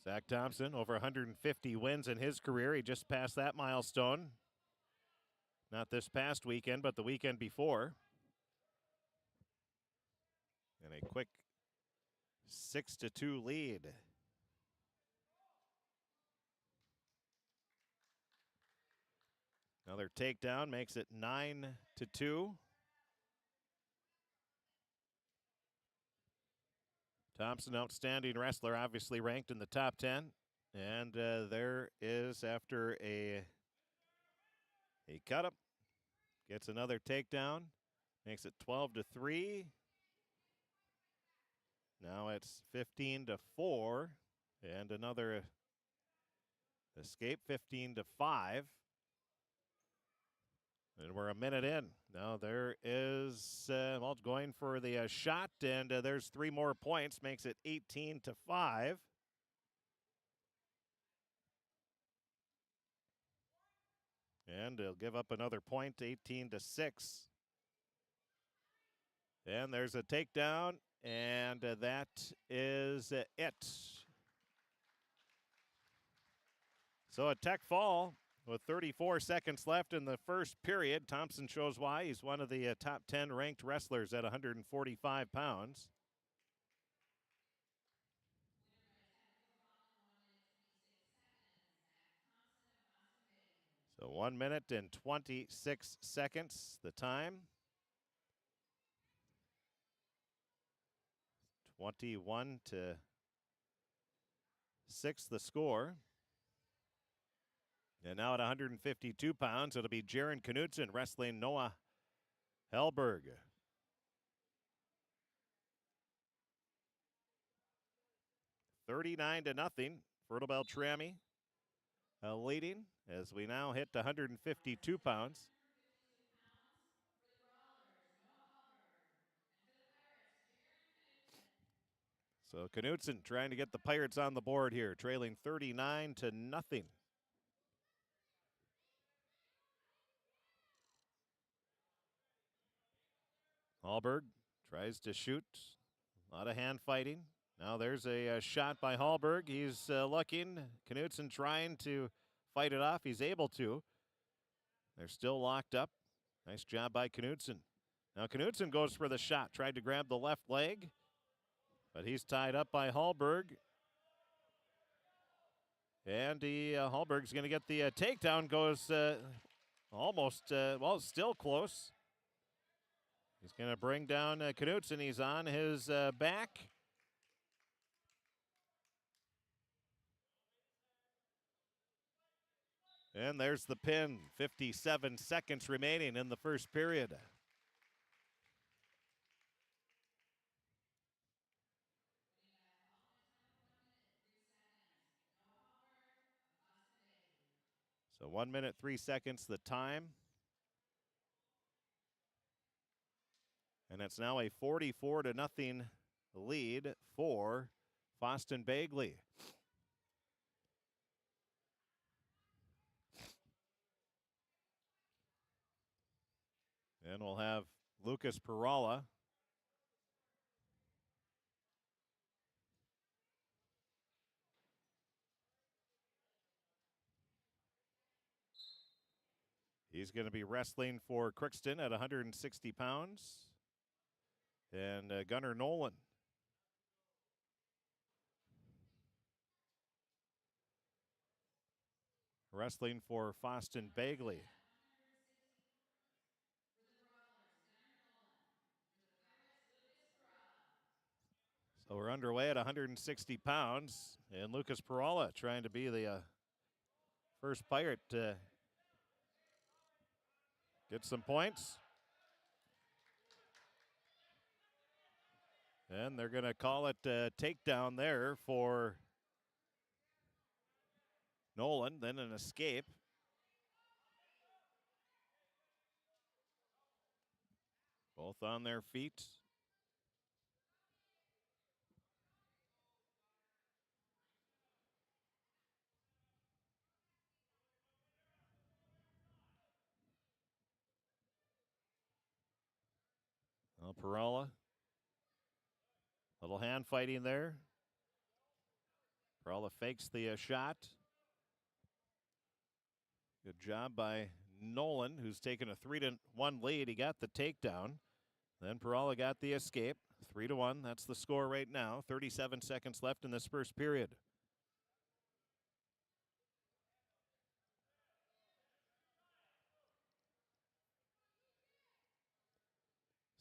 Zach Thompson, over 150 wins in his career. He just passed that milestone. Not this past weekend, but the weekend before. And a quick 6-2 lead. Another takedown makes it 9-2. Thompson, outstanding wrestler, obviously ranked in the top 10. And there is, after a cut up, gets another takedown, makes it 12-3. Now it's 15-4, and another escape, 15-5. And we're a minute in. Now there is, well, going for the shot, and there's 3 more points, makes it 18-5. And he'll give up another point, 18-6. And there's a takedown, and that is it. So a tech fall with 34 seconds left in the first period. Thompson shows why. He's one of the top 10 ranked wrestlers at 145 pounds. So 1 minute and 26 seconds, the time. 21-6 the score. And now at 152 pounds, it'll be Jaron Knudsen wrestling Noah Hellberg. $39-0. Fertile Beltrami leading as we now hit 152 pounds. So Knudsen trying to get the Pirates on the board here, trailing 39-0. Hallberg tries to shoot. A lot of hand fighting. Now there's a shot by Hallberg. He's looking. Knudsen trying to fight it off. He's able to. They're still locked up. Nice job by Knudsen. Now Knudsen goes for the shot. Tried to grab the left leg, but he's tied up by Hallberg. And Hallberg's going to get the takedown. Goes almost, well, still close. He's going to bring down Knudsen. He's on his back. And there's the pin. 57 seconds remaining in the first period. So 1 minute, 3 seconds the time. And it's now a 44-0 lead for Fosston Bagley. And we'll have Lucas Perala he's going to be wrestling for Crookston at 160 pounds. And Gunnar Nolan. Wrestling for Fosston Bagley. So we're underway at 160 pounds. And Lucas Perala trying to be the first Pirate to get some points. And they're going to call it a takedown there for Nolan, then an escape. Both on their feet. Now Perala. Little hand fighting there. Perala fakes the shot. Good job by Nolan, who's taken a 3-1 lead. He got the takedown. Then Perala got the escape. 3-1. That's the score right now. 37 seconds left in this first period.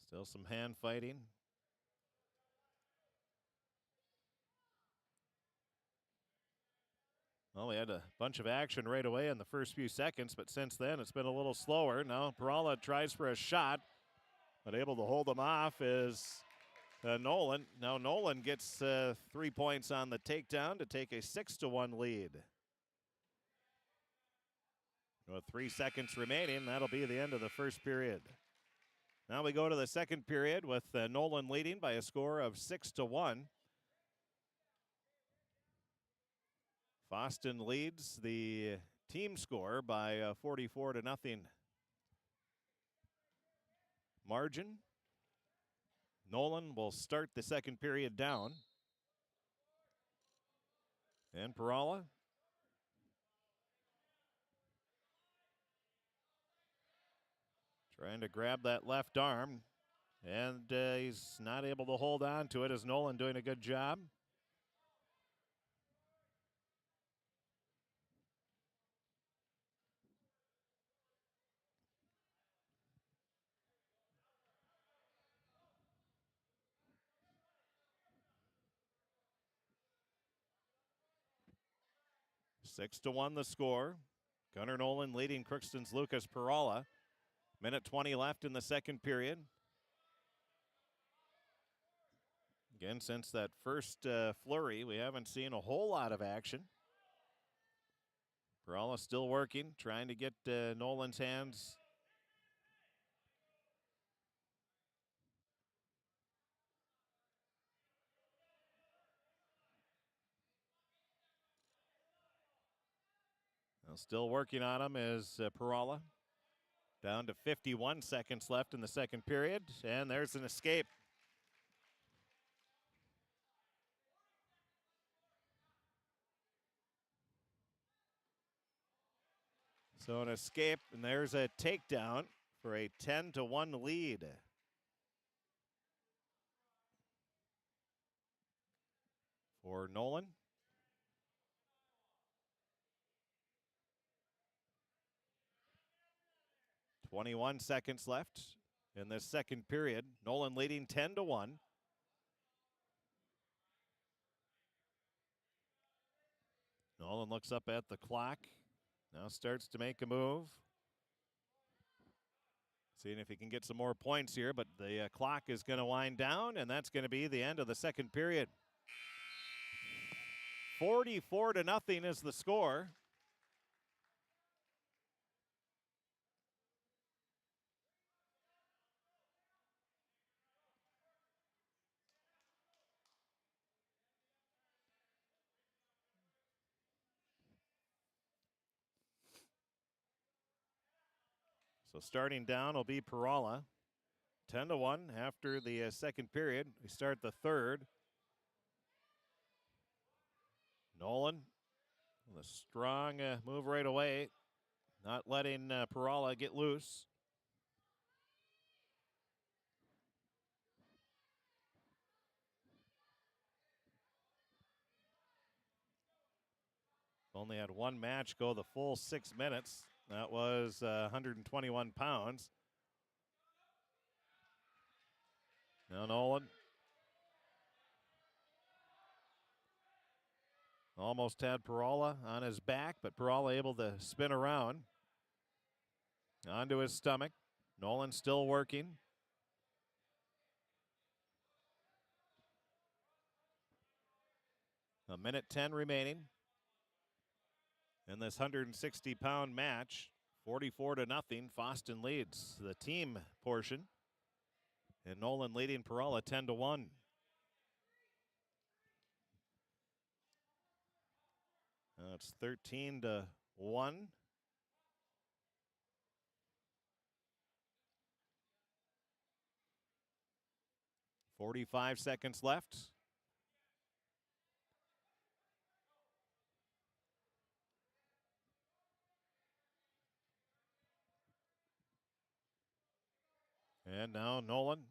Still some hand fighting. Well, we had a bunch of action right away in the first few seconds, but since then it's been a little slower. Now Perala tries for a shot, but able to hold him off is Nolan. Now Nolan gets 3 points on the takedown to take a 6-1 lead. With 3 seconds remaining, that'll be the end of the first period. Now we go to the second period with Nolan leading by a score of 6-1. Fosston leads the team score by 44-0 margin. Nolan will start the second period down. And Perala. Trying to grab that left arm. And he's not able to hold on to it as Nolan doing a good job. Six to 1 the score. Gunnar Nolan leading Crookston's Lucas Perala. Minute 20 left in the second period. Again, since that first flurry, we haven't seen a whole lot of action. Perala still working, trying to get Nolan's hands. Now still working on him is Perala. Down to 51 seconds left in the second period, and there's an escape. So an escape, and there's a takedown for a 10-1 lead. For Nolan. .21 seconds left in this second period. Nolan leading 10-1. Nolan looks up at the clock. Now starts to make a move. Seeing if he can get some more points here, but the clock is going to wind down, and that's going to be the end of the second period. 44-0 is the score. So starting down will be Perala. 10-1 after the second period. We start the third. Nolan with a strong move right away. Not letting Perala get loose. Only had one match go the full 6 minutes. That was 121 pounds. Now Nolan. Almost had Perala on his back, but Perala able to spin around. Onto his stomach. Nolan still working. A minute 10 remaining in this 160-pound match. 44-0, Fosston leads the team portion. And Nolan leading Perala 10-1. It's 13-1. 45 seconds left. And now Nolan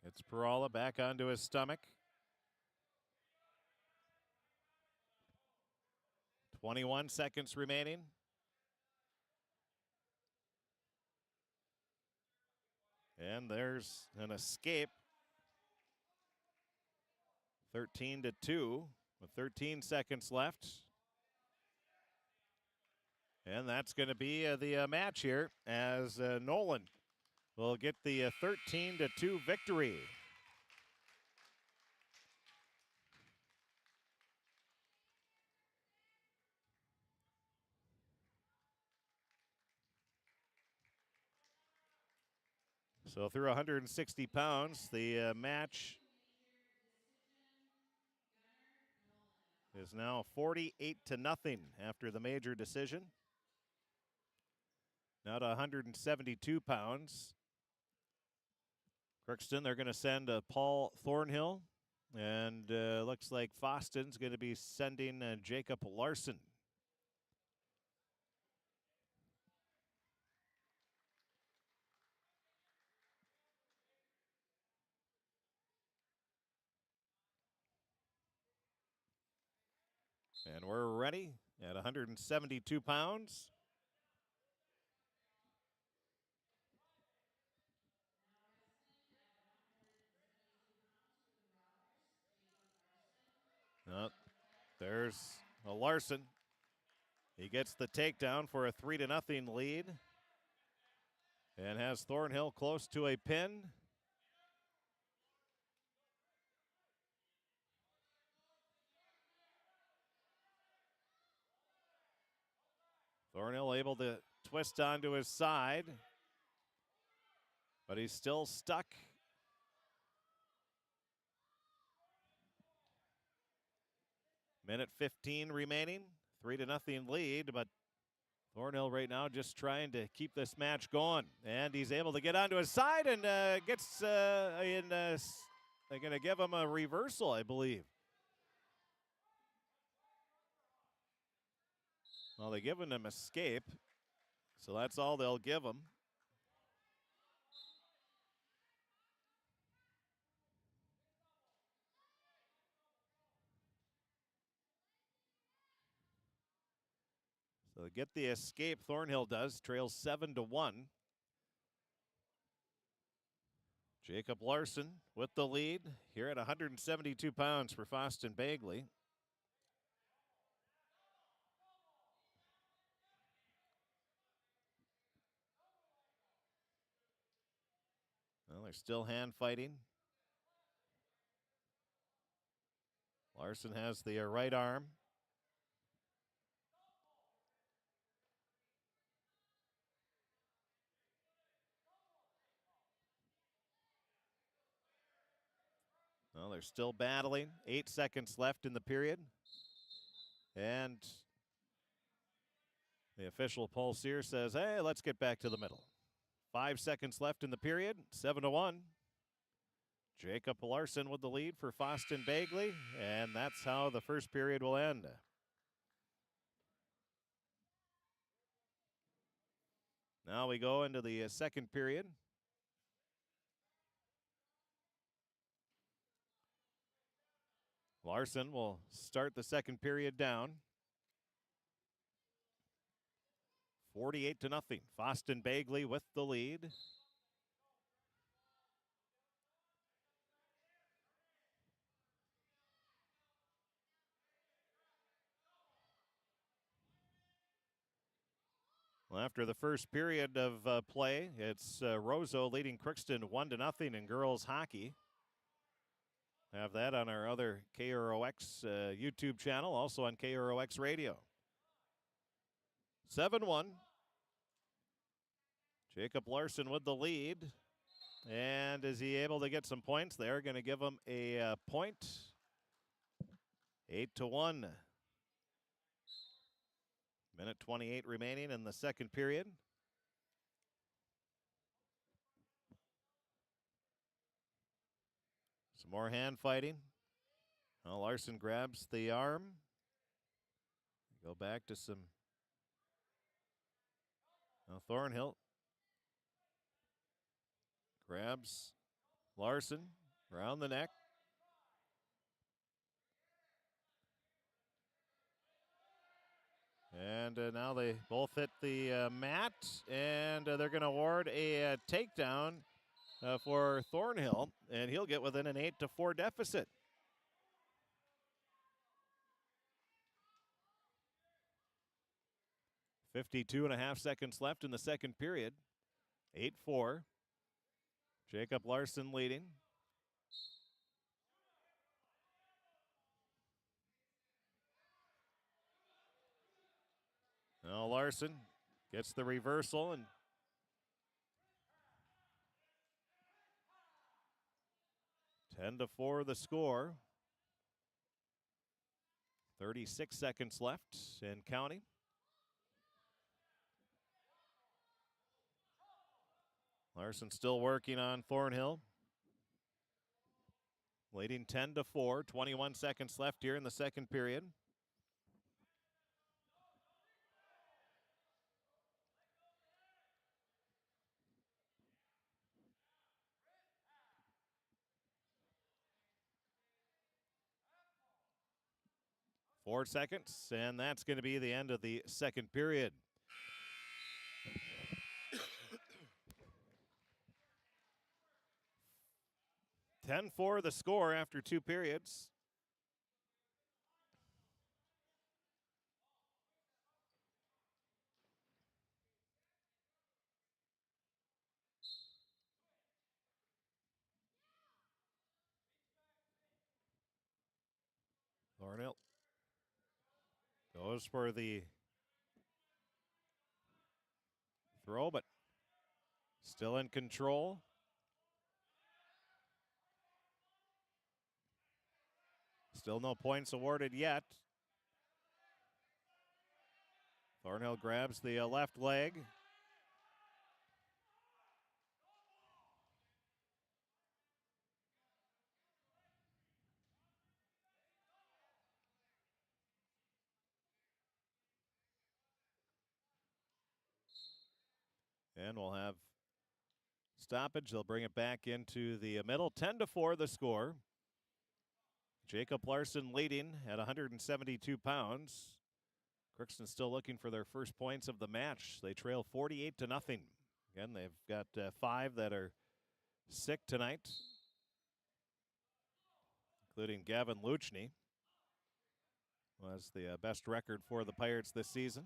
gets Perala back onto his stomach. 21 seconds remaining. And there's an escape. 13-2 with 13 seconds left. And that's going to be the match here as Nolan will get the 13-2 victory. So through 160 pounds, the match is now 48-0 after the major decision. Now to 172 pounds. Crookston, they're going to send Paul Thornhill. And looks like Fosston's going to be sending Jacob Larson. And we're ready at 172 pounds. There's a Larson. He gets the takedown for a 3-0 lead. And has Thornhill close to a pin. Thornhill able to twist onto his side. But he's still stuck. Minute 15 remaining, 3-0 lead, but Thornhill right now just trying to keep this match going. And he's able to get onto his side and gets they're going to give him a reversal, I believe. Well, they're giving him escape, so that's all they'll give him. So get the escape, Thornhill does, trails 7-1. Jacob Larson with the lead here at 172 pounds for Fosston Bagley. Well, they're still hand fighting. Larson has the right arm. Well, they're still battling. 8 seconds left in the period. And the official pulse here says, hey, let's get back to the middle. 5 seconds left in the period, 7-1. Jacob Larson with the lead for Fosston Bagley, and that's how the first period will end. Now we go into the second period. Larson will start the second period down. 48-0. Fosston Bagley with the lead. Well, after the first period of play, it's Roseau leading Crookston 1-0 in girls hockey. Have that on our other KROX YouTube channel, also on KROX Radio. 7-1. Jacob Larson with the lead. And is he able to get some points? They're going to give him a point. 8-1. Minute 28 remaining in the second period. more hand fighting. Now Larson grabs the arm. Go back to some. Now Thornhill grabs Larson around the neck. And now they both hit the mat, and they're going to award a takedown for Thornhill, and he'll get within an 8-4 deficit. .52.5 seconds left in the second period. 8-4. Jacob Larson leading. Now Larson gets the reversal and .10-4 the score. 36 seconds left and counting. Larson still working on Thornhill. Leading 10-4, 21 seconds left here in the second period. Four seconds, and that's going to be the end of the second period. .10-4 the score after two periods. Thornhill goes for the throw, but still in control. Still no points awarded yet. Thornhill grabs the left leg. And we'll have stoppage. They'll bring it back into the middle. 10-4 the score. Jacob Larson leading at 172 pounds. Crookston still looking for their first points of the match. They trail 48-0. Again, they've got 5 that are sick tonight, including Gavin Luchny, who has the best record for the Pirates this season.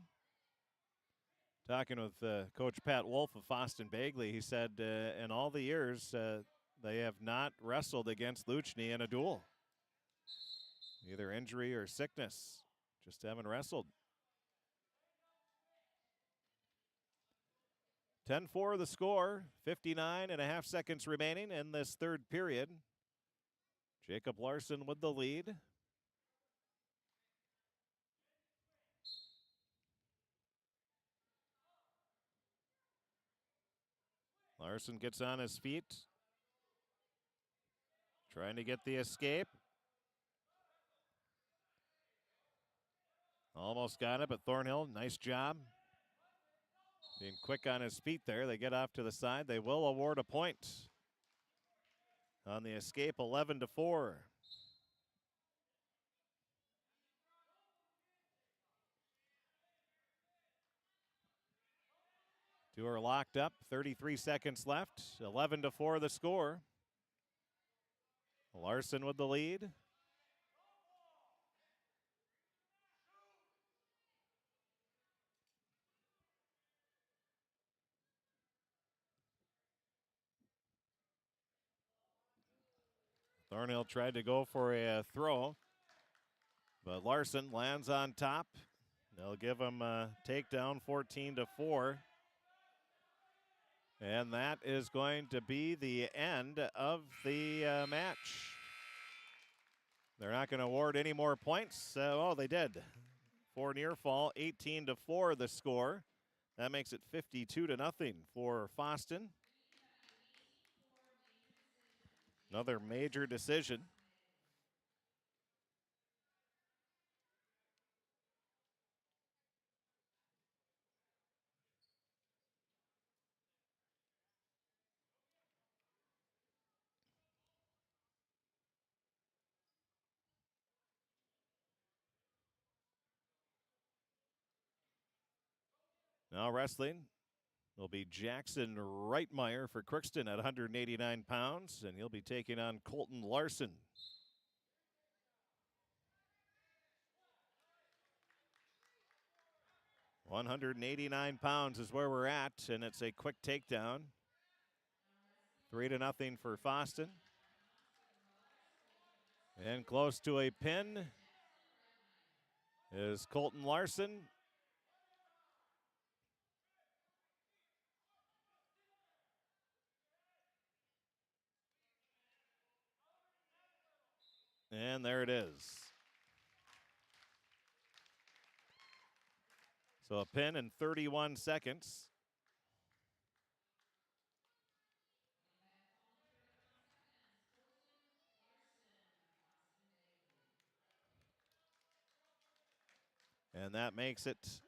Talking with Coach Pat Wolf of Fosston Bagley, he said in all the years they have not wrestled against Luchny in a duel. Either injury or sickness. Just haven't wrestled. 10-4 the score. 59.5 seconds remaining in this third period. Jacob Larson with the lead. Larson gets on his feet. Trying to get the escape. Almost got it, but Thornhill, nice job. Being quick on his feet there. They get off to the side. They will award a point on the escape, 11-4. Two are locked up, 33 seconds left. 11-4 the score. Larson with the lead. Thornhill tried to go for a throw, but Larson lands on top. They'll give him a takedown, 14-4. And that is going to be the end of the match. They're not going to award any more points. Oh, they did. For near fall, 18-4 the score. That makes it 52-0 for Fosston. Another major decision. Now wrestling will be Jackson Reitmeyer for Crookston at 189 pounds, and he'll be taking on Colton Larson. £189 is where we're at, and it's a quick takedown. 3-0 for Fosston. And close to a pin is Colton Larson. And there it is. So a pin in 31 seconds. And that makes it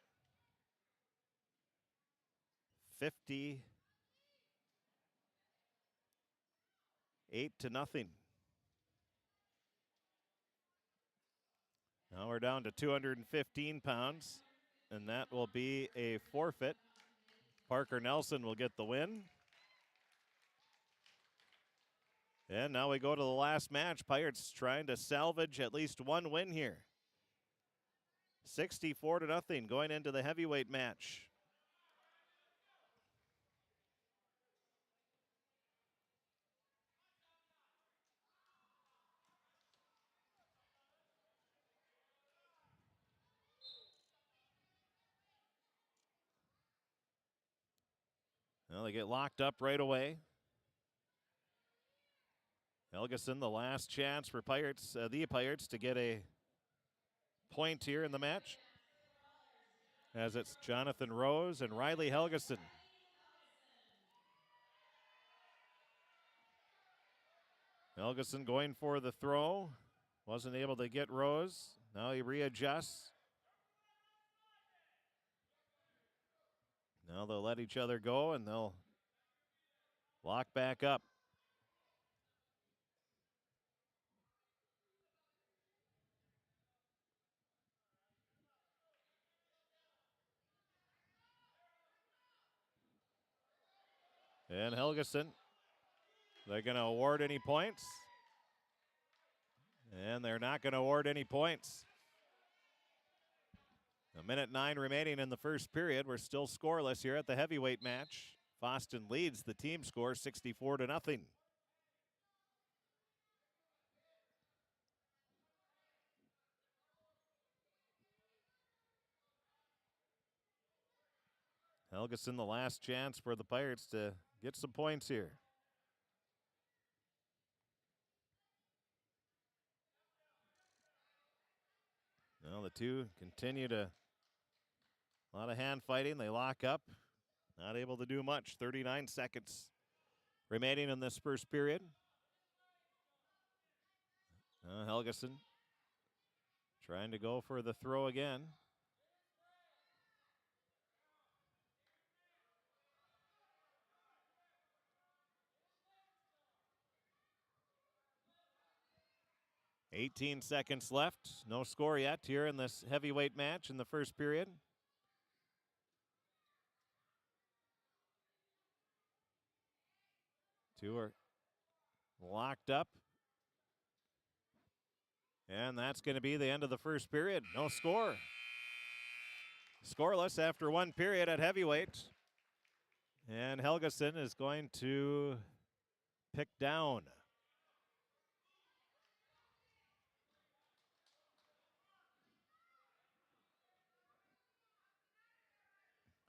58-0. Now we're down to 215 pounds, and that will be a forfeit. Parker Nelson will get the win. And now we go to the last match. Pirates trying to salvage at least one win here. 64-0 going into the heavyweight match. Well, they get locked up right away. Helgeson, the last chance for the Pirates to get a point here in the match, as it's Jonathan Rose and Riley Helgeson. Helgeson going for the throw. Wasn't able to get Rose. Now he readjusts. Now they'll let each other go and they'll lock back up. And Helgeson, they're going to award any points. And they're not going to award any points. 1:09 remaining in the first period. We're still scoreless here at the heavyweight match. Fosston leads the team score 64-0. Helgeson, the last chance for the Pirates to get some points here. Well, the two continue to, a lot of hand fighting. They lock up. Not able to do much. 39 seconds remaining in this first period. Helgeson trying to go for the throw again. $18 seconds left. No score yet here in this heavyweight match in the first period. Two are locked up. And that's going to be the end of the first period. No score. Scoreless after one period at heavyweight. And Helgeson is going to pick down.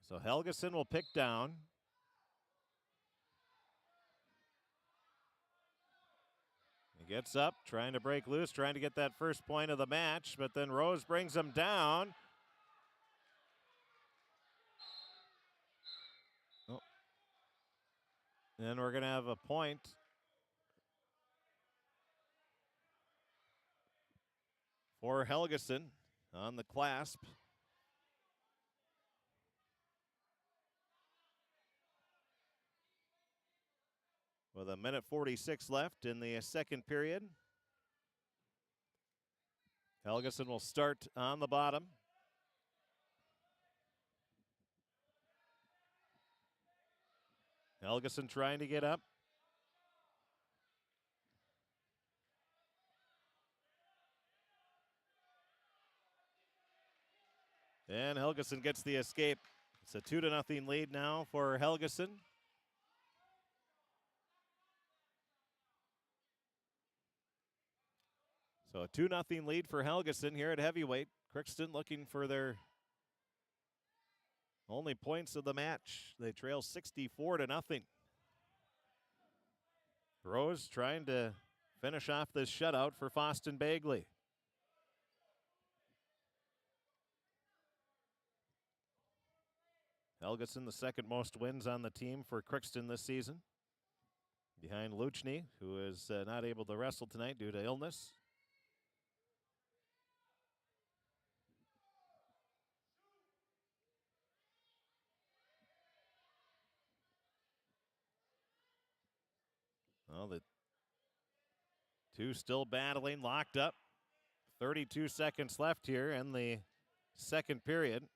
So Helgeson will pick down. He gets up, trying to break loose, trying to get that first point of the match, but then Rose brings him down. Oh. And we're going to have a point for Helgeson on the clasp. With 1:46 left in the second period. Helgeson will start on the bottom. Helgeson trying to get up. And Helgeson gets the escape. It's a 2-0 lead now for Helgeson. So a 2-0 lead for Helgeson here at heavyweight. Crookston looking for their only points of the match. They trail 64-0. Rose trying to finish off this shutout for Fosston Bagley. Helgeson, the second most wins on the team for Crookston this season, behind Luchny, who is not able to wrestle tonight due to illness. Well, the two still battling, locked up. 32 seconds left here in the second period.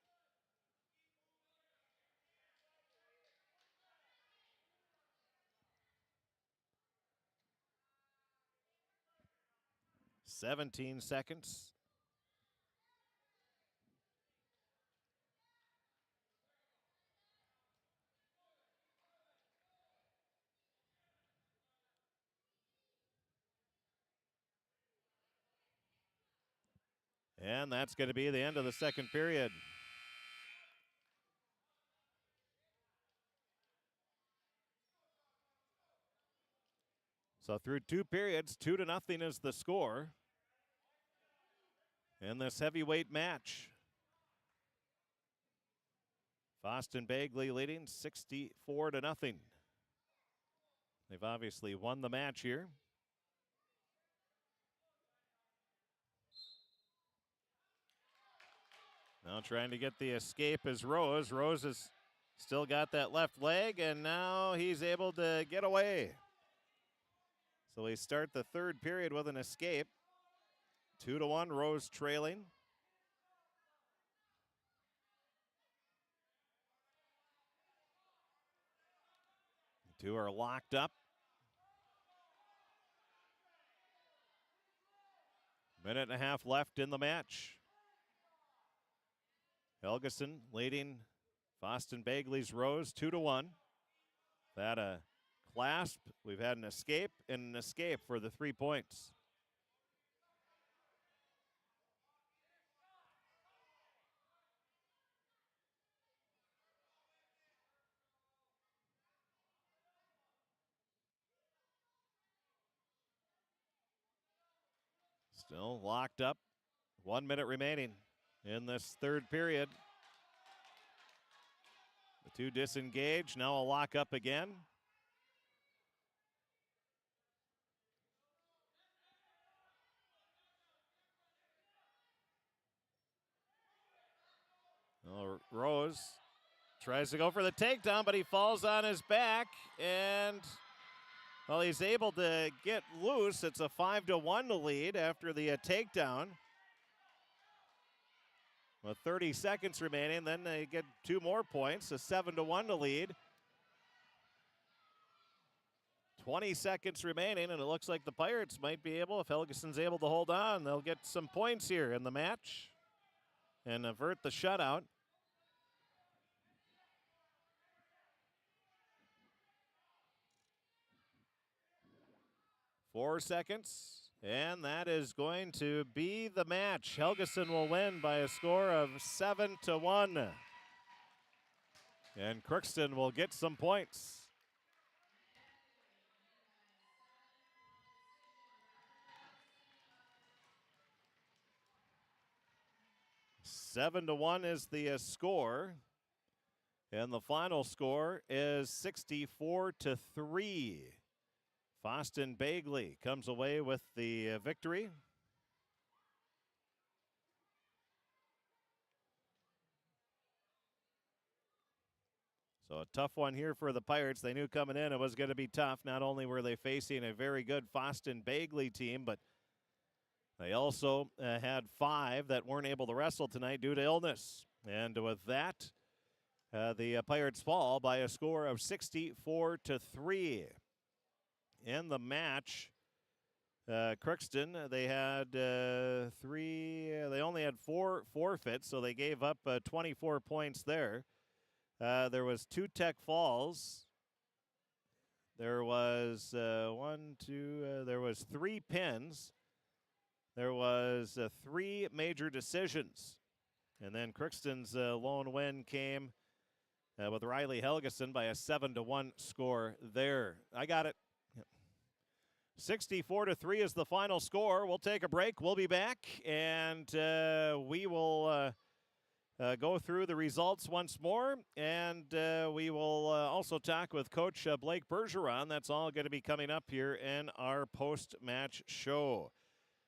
"17 seconds. And that's going to be the end of the second period. So through two periods, 2-0 is the score in this heavyweight match. Fosston Bagley leading 64-0. They've obviously won the match here. Now trying to get the escape is Rose. Rose has still got that left leg, and now he's able to get away. So we start the third period with an escape. 2-1, Rose trailing. The two are locked up. Minute and a half left in the match. Helgeson leading Fosston Bagley's Rose 2-1. That a clasp. We've had an escape and an escape for the 3 points. Still locked up. 1 minute remaining in this third period. The two disengage. Now a lock up again. Well, Rose tries to go for the takedown, but he falls on his back, and well, he's able to get loose. It's a 5-1 lead after the takedown. With 30 seconds remaining, then they get 2 more points, a 7-1 lead. 20 seconds remaining, and it looks like the Pirates might be able, if Helgeson's able to hold on, they'll get some points here in the match and avert the shutout. Four seconds, and that is going to be the match. Helgeson will win by a score of 7-1. And Crookston will get some points. 7-1 is the score. And the final score is 64-3. Fosston Bagley comes away with the victory. So a tough one here for the Pirates. They knew coming in it was going to be tough. Not only were they facing a very good Fosston Bagley team, but they also had 5 that weren't able to wrestle tonight due to illness. And with that, the Pirates fall by a score of 64-3. In the match, Crookston, they had they only had 4 forfeits, so they gave up 24 points there. There was 2 tech falls. There was there was 3 pins. There was 3 major decisions. And then Crookston's lone win came with Riley Helgeson by a 7-1 score there. I got it. 64-3 is the final score. We'll take a break. We'll be back, and we will go through the results once more, and we will also talk with Coach Blake Bergeron. That's all going to be coming up here in our post-match show.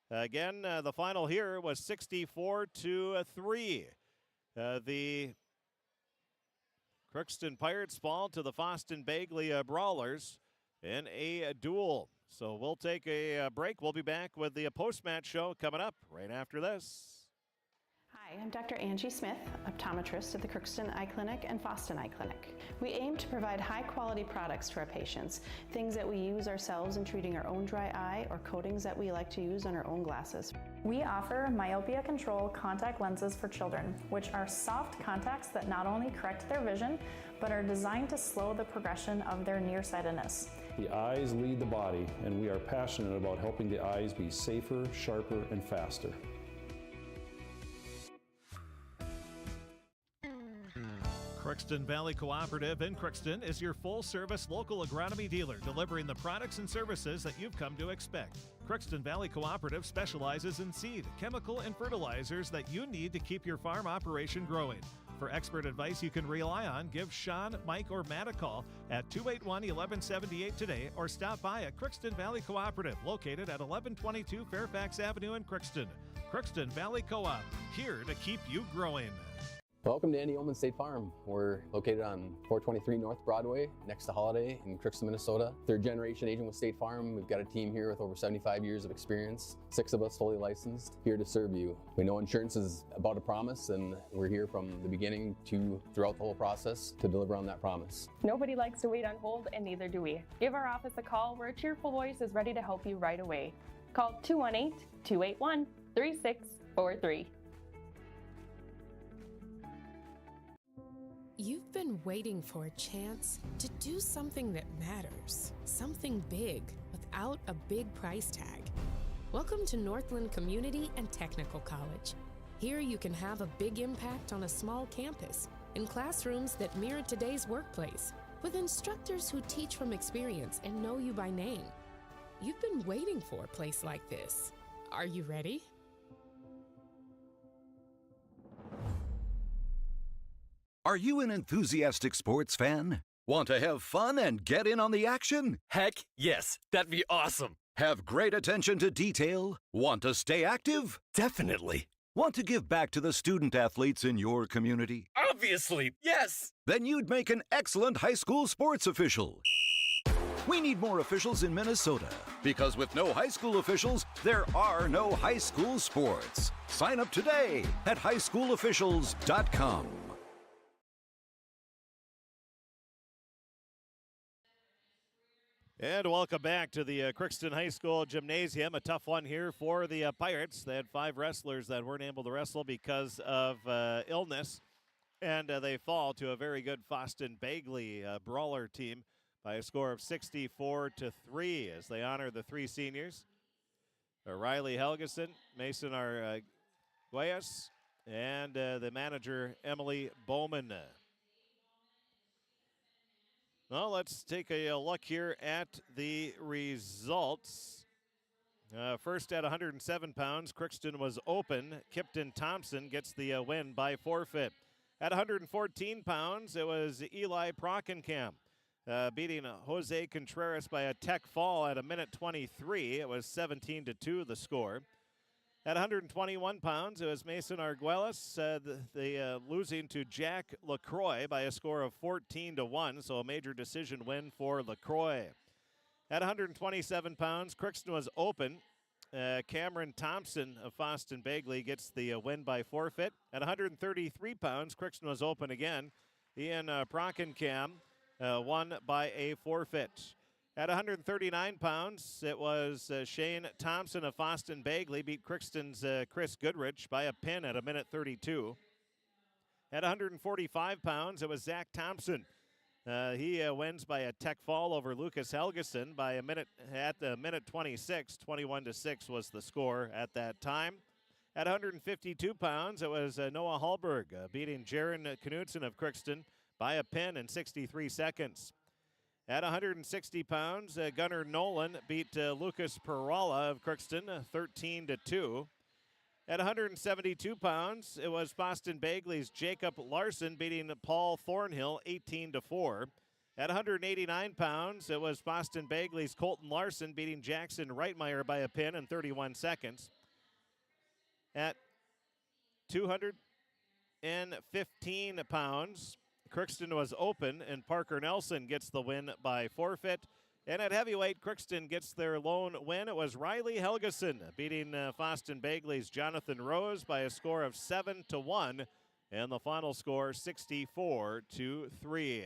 Again, the final here was 64-3. The Crookston Pirates fall to the Fosston Bagley Brawlers in a duel. So we'll take a break. We'll be back with the post-match show coming up right after this. Hi, I'm Dr. Angie Smith, optometrist at the Crookston Eye Clinic and Fosston Eye Clinic. We aim to provide high-quality products to our patients, things that we use ourselves in treating our own dry eye or coatings that we like to use on our own glasses. We offer myopia control contact lenses for children, which are soft contacts that not only correct their vision, but are designed to slow the progression of their nearsightedness. The eyes lead the body, and we are passionate about helping the eyes be safer, sharper, and faster. Crookston Valley Cooperative in Crookston is your full-service local agronomy dealer, delivering the products and services that you've come to expect. Crookston Valley Cooperative specializes in seed, chemical, and fertilizers that you need to keep your farm operation growing. For expert advice you can rely on, give Sean, Mike, or Matt a call at 281-1178 today, or stop by at Crookston Valley Cooperative, located at 1122 Fairfax Avenue in Crookston. Crookston Valley Co-op, here to keep you growing. Welcome to Andy Oman State Farm. We're located on 423 North Broadway, next to Holiday in Crookston, Minnesota. 3rd generation agent with State Farm. We've got a team here with over 75 years of experience. 6 of us fully licensed, here to serve you. We know insurance is about a promise, and we're here from the beginning to throughout the whole process to deliver on that promise. Nobody likes to wait on hold, and neither do we. Give our office a call where a cheerful voice is ready to help you right away. Call 218-281-3643. You've been waiting for a chance to do something that matters, something big without a big price tag. Welcome to Northland Community and Technical College. Here you can have a big impact on a small campus, in classrooms that mirror today's workplace, with instructors who teach from experience and know you by name. You've been waiting for a place like this. Are you ready? Are you an enthusiastic sports fan? Want to have fun and get in on the action? Heck yes, that'd be awesome. Have great attention to detail? Want to stay active? Definitely. Want to give back to the student athletes in your community? Obviously, yes. Then you'd make an excellent high school sports official. We need more officials in Minnesota, because with no high school officials, there are no high school sports. Sign up today at highschoolofficials.com. And welcome back to the Crookston High School gymnasium. A tough one here for the Pirates. They had 5 wrestlers that weren't able to wrestle because of illness, and they fall to a very good Fosston Bagley Brawler team by a score of 64-3 as they honor the 3 seniors. Riley Helgeson, Mason Arguelles, and the manager, Emily Bowman. Well, let's take a look here at the results. First at 107 pounds, Crookston was open. Kipton Thompson gets the win by forfeit. At 114 pounds, it was Eli Prockenkamp beating Jose Contreras by a tech fall at a minute 23. It was 17-2 the score. At 121 pounds, it was Mason Arguelles, losing to Jack LaCroix by a score of 14-1, so a major decision win for LaCroix. At 127 pounds, Crookston was open. Cameron Thompson of Fosston Bagley gets the win by forfeit. At 133 pounds, Crookston was open again. Ian Prockencam won by a forfeit. At 139 pounds, it was Shane Thompson of Fosston Bagley beat Crookston's Chris Goodrich by a pin at 1:32. At 145 pounds, it was Zach Thompson. He wins by a tech fall over Lucas Helgeson by a minute at the minute 26. 21-6 was the score at that time. At 152 pounds, it was Noah Hallberg beating Jaron Knudsen of Crookston by a pin in 63 seconds. At 160 pounds, Gunnar Nolan beat Lucas Perala of Crookston 13-2. At 172 pounds, it was Fosston Bagley's Jacob Larson beating Paul Thornhill 18-4. At 189 pounds, it was Fosston Bagley's Colton Larson beating Jackson Reitmeyer by a pin in 31 seconds. At 215 pounds, Crookston was open, and Parker Nelson gets the win by forfeit. And at heavyweight, Crookston gets their lone win. It was Riley Helgeson beating Fosston Bagley's Jonathan Rose by a score of 7-1, and the final score 64-3.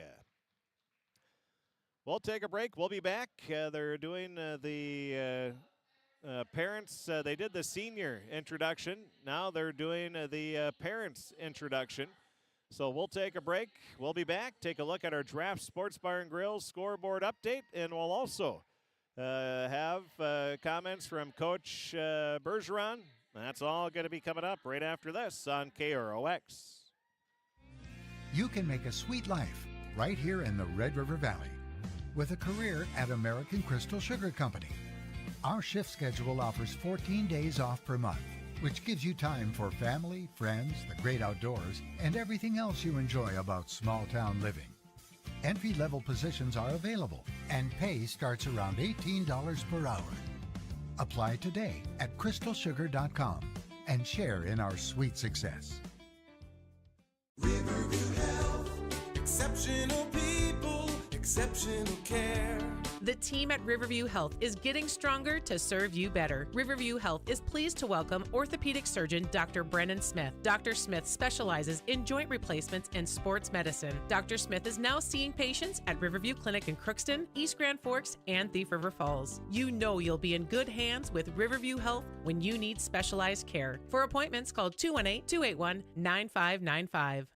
We'll take a break. We'll be back. They're doing the parents. They did the senior introduction. Now they're doing the parents introduction. So we'll take a break. We'll be back. Take a look at our Draft Sports Bar and Grill scoreboard update, and we'll also have comments from Coach Bergeron. That's all going to be coming up right after this on KROX. You can make a sweet life right here in the Red River Valley with a career at American Crystal Sugar Company. Our shift schedule offers 14 days off per month, which gives you time for family, friends, the great outdoors, and everything else you enjoy about small-town living. Entry-level positions are available, and pay starts around $18 per hour. Apply today at crystalsugar.com and share in our sweet success. Riverview Health, exceptional people, exceptional care. The team at Riverview Health is getting stronger to serve you better. Riverview Health is pleased to welcome orthopedic surgeon Dr. Brennan Smith. Dr. Smith specializes in joint replacements and sports medicine. Dr. Smith is now seeing patients at Riverview Clinic in Crookston, East Grand Forks, and Thief River Falls. You know you'll be in good hands with Riverview Health when you need specialized care. For appointments, call 218-281-9595.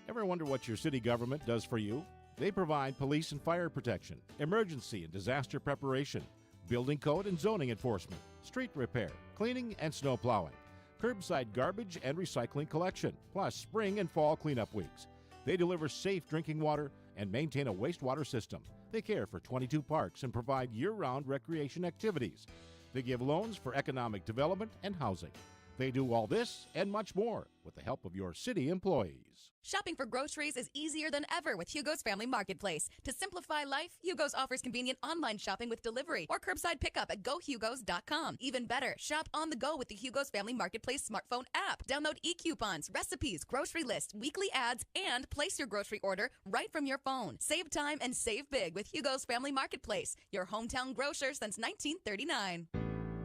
Ever wonder what your city government does for you? They provide police and fire protection, emergency and disaster preparation, building code and zoning enforcement, street repair, cleaning and snow plowing, curbside garbage and recycling collection, plus spring and fall cleanup weeks. They deliver safe drinking water and maintain a wastewater system. They care for 22 parks and provide year-round recreation activities. They give loans for economic development and housing. They do all this and much more with the help of your city employees. Shopping for groceries is easier than ever with Hugo's Family Marketplace. To simplify life, Hugo's offers convenient online shopping with delivery or curbside pickup at GoHugos.com. Even better, shop on the go with the Hugo's Family Marketplace smartphone app. Download e-coupons, recipes, grocery lists, weekly ads, and place your grocery order right from your phone. Save time and save big with Hugo's Family Marketplace, your hometown grocer since 1939.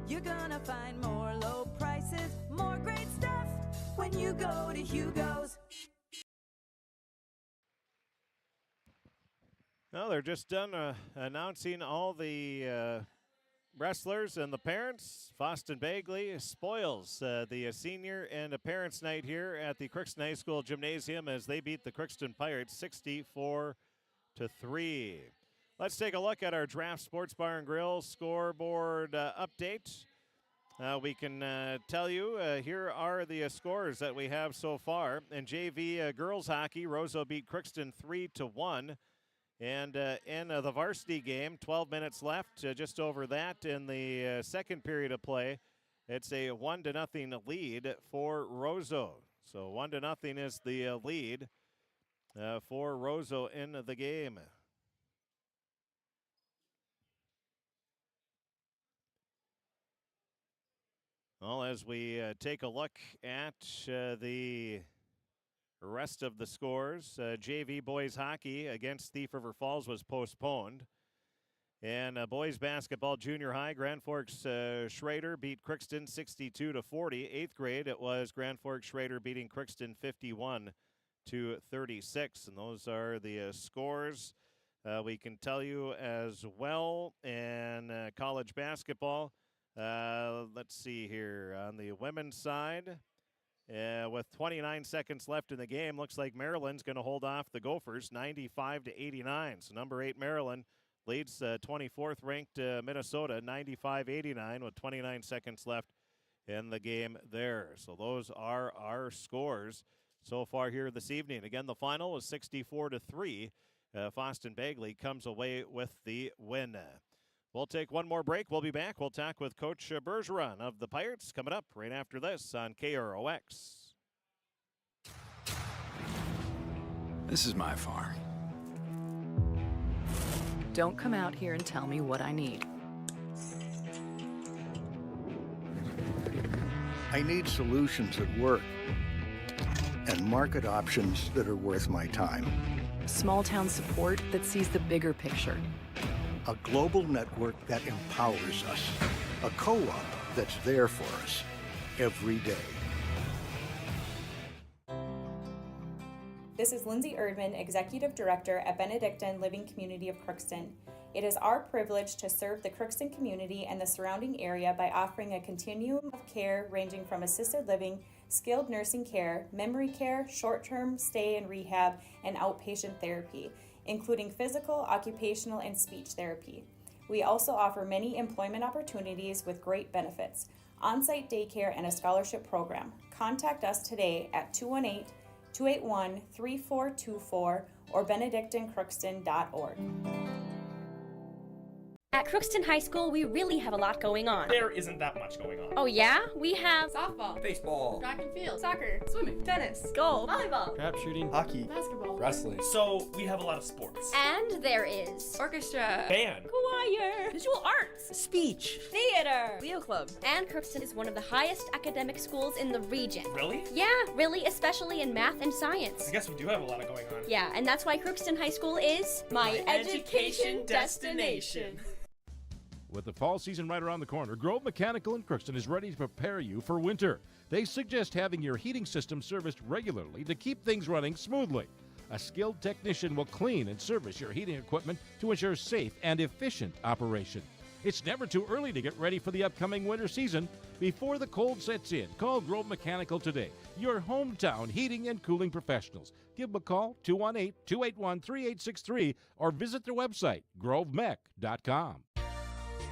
You're gonna find more low prices, more great stuff when you go to Hugo's. No, they're just done announcing all the wrestlers and the parents. Fosston Bagley spoils the senior and a parents' night here at the Crookston High School gymnasium as they beat the Crookston Pirates 64-3. Let's take a look at our Draft Sports Bar and Grill scoreboard update. We can tell you here are the scores that we have so far. In JV girls hockey, Roseau beat Crookston 3-1. And in the varsity game, 12 minutes left, just over that in the second period of play. It's a 1-0 lead for Roseau. So 1-0 is the lead for Roseau in the game. Well, as we take a look at the rest of the scores, JV boys hockey against Thief River Falls was postponed. And boys basketball junior high, Grand Forks Schrader beat Crookston 62-40. 8th grade, it was Grand Forks Schrader beating Crookston 51-36. And those are the scores. We can tell you as well in college basketball. Let's see here on the women's side. With 29 seconds left in the game, looks like Maryland's going to hold off the Gophers 95-89. So number 8 Maryland leads 24th ranked Minnesota 95-89 with 29 seconds left in the game there. So those are our scores so far here this evening. Again, the final was 64-3. Fosston Bagley comes away with the win. We'll take one more break. We'll be back. We'll talk with Coach Bergeron of the Pirates coming up right after this on KROX. This is my farm. Don't come out here and tell me what I need. I need solutions that work and market options that are worth my time. Small town support that sees the bigger picture. A global network that empowers us. A co-op that's there for us every day. This is Lindsay Erdman, Executive Director at Benedictine Living Community of Crookston. It is our privilege to serve the Crookston community and the surrounding area by offering a continuum of care ranging from assisted living, skilled nursing care, memory care, short-term stay and rehab, and outpatient therapy, including physical, occupational, and speech therapy. We also offer many employment opportunities with great benefits, on-site daycare, and a scholarship program. Contact us today at 218-281-3424 or benedictinecrookston.org. At Crookston High School, we really have a lot going on. There isn't that much going on. Oh yeah? We have softball, baseball, track and field, soccer, swimming, tennis, golf, volleyball, crap shooting, hockey, basketball, wrestling. So we have a lot of sports. And there is orchestra, band, choir, visual arts, speech, theater, Leo Club. And Crookston is one of the highest academic schools in the region. Really? Yeah, really, especially in math and science. I guess we do have a lot going on. Yeah, and that's why Crookston High School is my education destination. With the fall season right around the corner, Grove Mechanical in Crookston is ready to prepare you for winter. They suggest having your heating system serviced regularly to keep things running smoothly. A skilled technician will clean and service your heating equipment to ensure safe and efficient operation. It's never too early to get ready for the upcoming winter season. Before the cold sets in, call Grove Mechanical today, your hometown heating and cooling professionals. Give them a call, 218-281-3863, or visit their website, grovemech.com.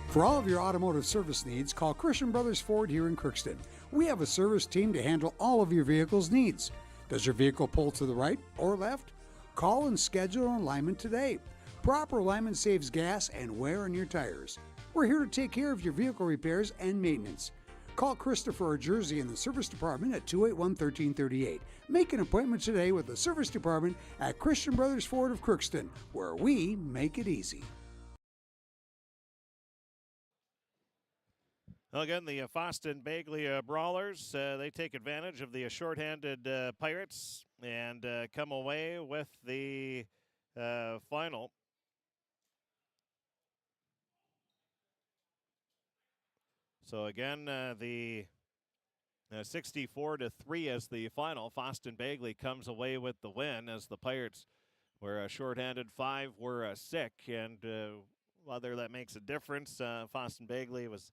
For all of your automotive service needs, call Christian Brothers Ford here in Crookston. We have a service team to handle all of your vehicle's needs. Does your vehicle pull to the right or left? Call and schedule an alignment today. Proper alignment saves gas and wear on your tires. We're here to take care of your vehicle repairs and maintenance. Call Christopher or Jersey in the service department at 281-1338. Make an appointment today with the service department at Christian Brothers Ford of Crookston, where we make it easy. Well, again, the Fosston Bagley Brawlers, they take advantage of the shorthanded Pirates and come away with the final. So again, the 64-3 as the final. Fosston Bagley comes away with the win as the Pirates were shorthanded. 5 were sick, and whether that makes a difference, Fosston Bagley was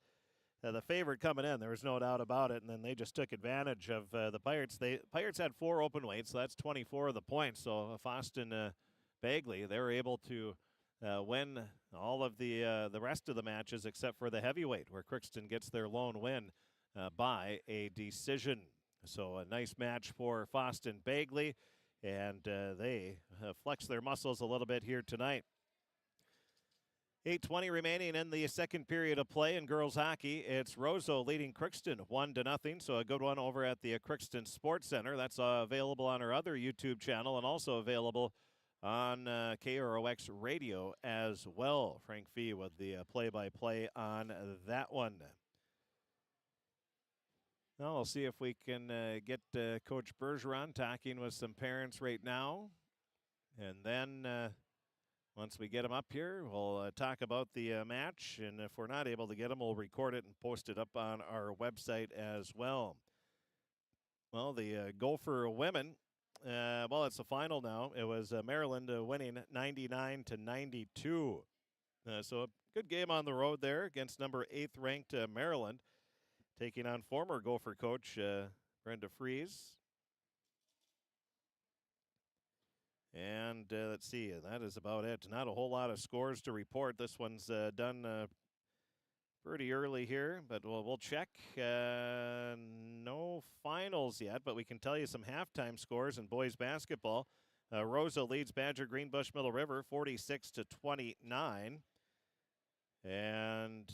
the favorite coming in. There was no doubt about it, and then they just took advantage of the Pirates. Pirates had 4 open weights, so that's 24 of the points. So Fosston Bagley, they were able to win all of the rest of the matches except for the heavyweight, where Crookston gets their lone win by a decision. So a nice match for Fosston Bagley, and they flex their muscles a little bit here tonight. 8:20 remaining in the second period of play in girls hockey. It's Roseau leading Crookston 1-0. So a good one over at the Crookston Sports Center. That's available on our other YouTube channel and also available on KROX radio as well. Frank Fee with the play-by-play on that one. Now we'll see if we can get Coach Bergeron talking with some parents right now. And then once we get him up here, we'll talk about the match. And if we're not able to get him, we'll record it and post it up on our website as well. Well, the Gopher women, well, it's the final now. It was Maryland winning 99-92. So a good game on the road there against number 8th ranked Maryland, taking on former Gopher coach Brenda Fries. And let's see, that is about it. Not a whole lot of scores to report. This one's done pretty early here, but we'll check. No finals yet, but we can tell you some halftime scores in boys basketball. Roseau leads Badger Greenbush Middle River 46-29. And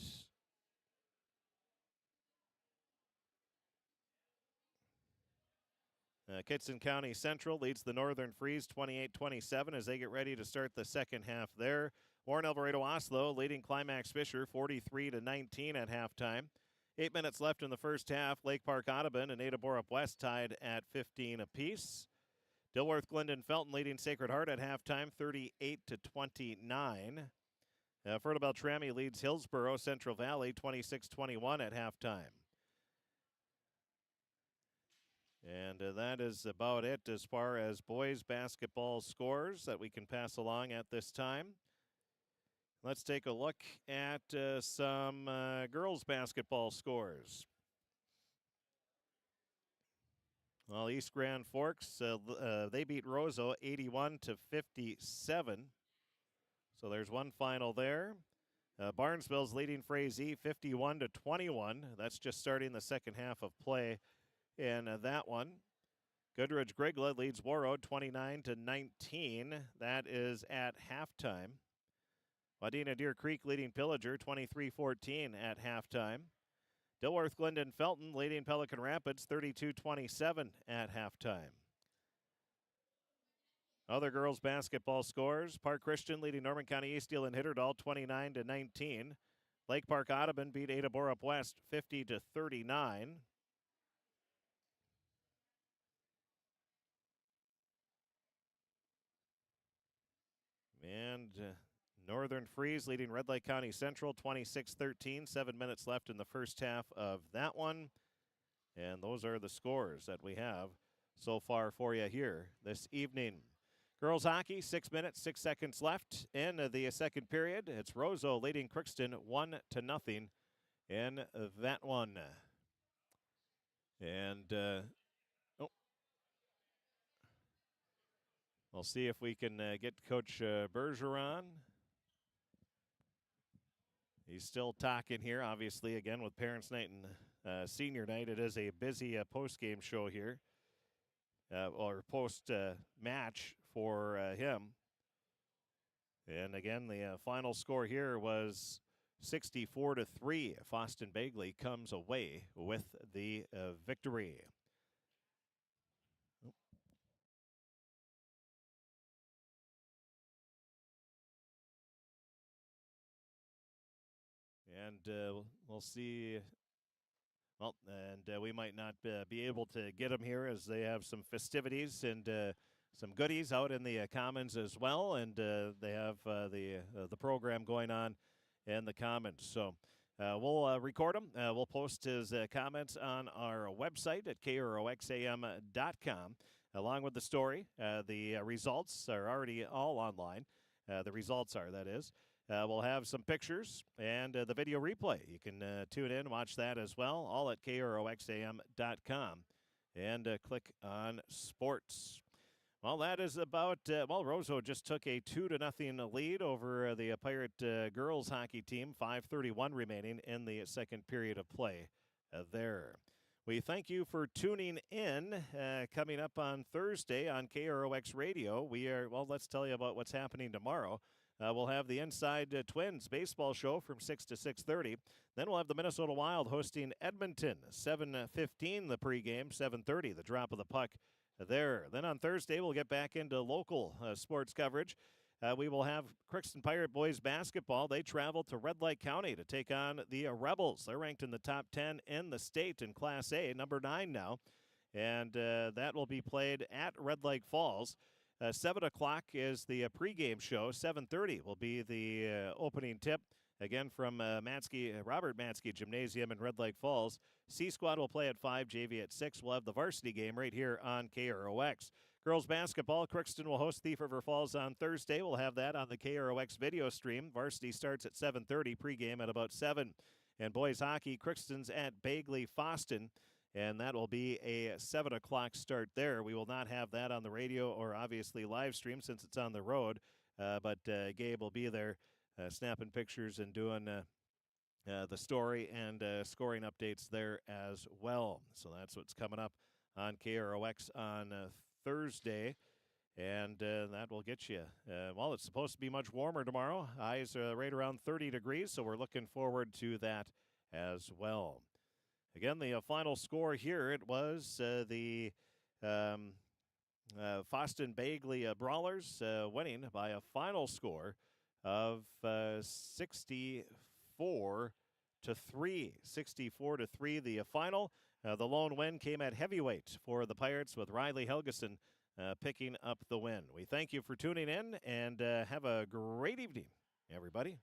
Kittson County Central leads the Northern Freeze 28-27 as they get ready to start the second half there. Warren Alvarado Oslo leading Climax Fisher 43-19 at halftime. 8 minutes left in the first half. Lake Park Audubon and Ada Borup West tied at 15 apiece. Dilworth Glendon Felton leading Sacred Heart at halftime 38-29. Fertile Beltrami leads Hillsborough Central Valley 26-21 at halftime. And that is about it as far as boys basketball scores that we can pass along at this time. Let's take a look at some girls basketball scores. Well, East Grand Forks, they beat Roseau 81-57. So there's one final there. Barnesville's leading Frazee 51-21. That's just starting the second half of play in that one. Goodrich Grigla leads Warroad 29-19. That is at halftime. Wadena Deer Creek leading Pillager 23-14 at halftime. Dilworth Glendon Felton leading Pelican Rapids 32-27 at halftime. Other girls basketball scores: Park Christian leading Norman County Easteel and Hitterdal 29-19. Lake Park Audubon beat Ada Borup West 50-39. And Northern Freeze leading Red Lake County Central 26-13. 7 minutes left in the first half of that one. And those are the scores that we have so far for you here this evening. Girls hockey, 6 minutes, 6 seconds left in the second period. It's Roseau leading Crookston 1-0 in that one. And we'll see if we can get Coach Bergeron. He's still talking here, obviously, again, with Parents' Night and Senior Night. It is a busy post-game show here, or post-match for him. And again, the final score here was 64-3. Fosston Bagley comes away with the victory. And we'll see. Well, and we might not be able to get them here as they have some festivities and some goodies out in the commons as well. And they have the program going on in the commons. So we'll record them. We'll post his comments on our website at kroxam.com along with the story. The results are already all online. The results are, that is. We'll have some pictures and the video replay. You can tune in, watch that as well, all at kroxam.com, and click on sports. Well, that is about, Roseau just took a 2-0 lead over the Pirate girls hockey team, 5:31 remaining in the second period of play there. We thank you for tuning in. Coming up on Thursday on KROX Radio, let's tell you about what's happening tomorrow. We'll have the Inside Twins baseball show from 6 to 6:30. Then we'll have the Minnesota Wild hosting Edmonton, 7:15 the pregame, 7:30 the drop of the puck there. Then on Thursday, we'll get back into local sports coverage. We will have Crookston Pirate boys basketball. They travel to Red Lake County to take on the Rebels. They're ranked in the top 10 in the state in Class A, number 9 now. And that will be played at Red Lake Falls. 7 o'clock is the pregame show. 7:30 will be the opening tip. Again, from Robert Matsky Gymnasium in Red Lake Falls. C Squad will play at 5, JV at 6. We'll have the varsity game right here on KROX. Girls basketball, Crookston will host Thief River Falls on Thursday. We'll have that on the KROX video stream. Varsity starts at 7:30, pregame at about 7. And boys hockey, Crookston's at Bagley Fosston, and that will be a 7 o'clock start there. We will not have that on the radio or obviously live stream since it's on the road, but Gabe will be there snapping pictures and doing the story and scoring updates there as well. So that's what's coming up on KROX on Thursday, and that will get you. It's supposed to be much warmer tomorrow. Highs right around 30 degrees, so we're looking forward to that as well. Again, the final score here, it was the Fosston Bagley Brawlers winning by a final score of 64-3. 64-3, the final. The lone win came at heavyweight for the Pirates with Riley Helgeson picking up the win. We thank you for tuning in and have a great evening, everybody.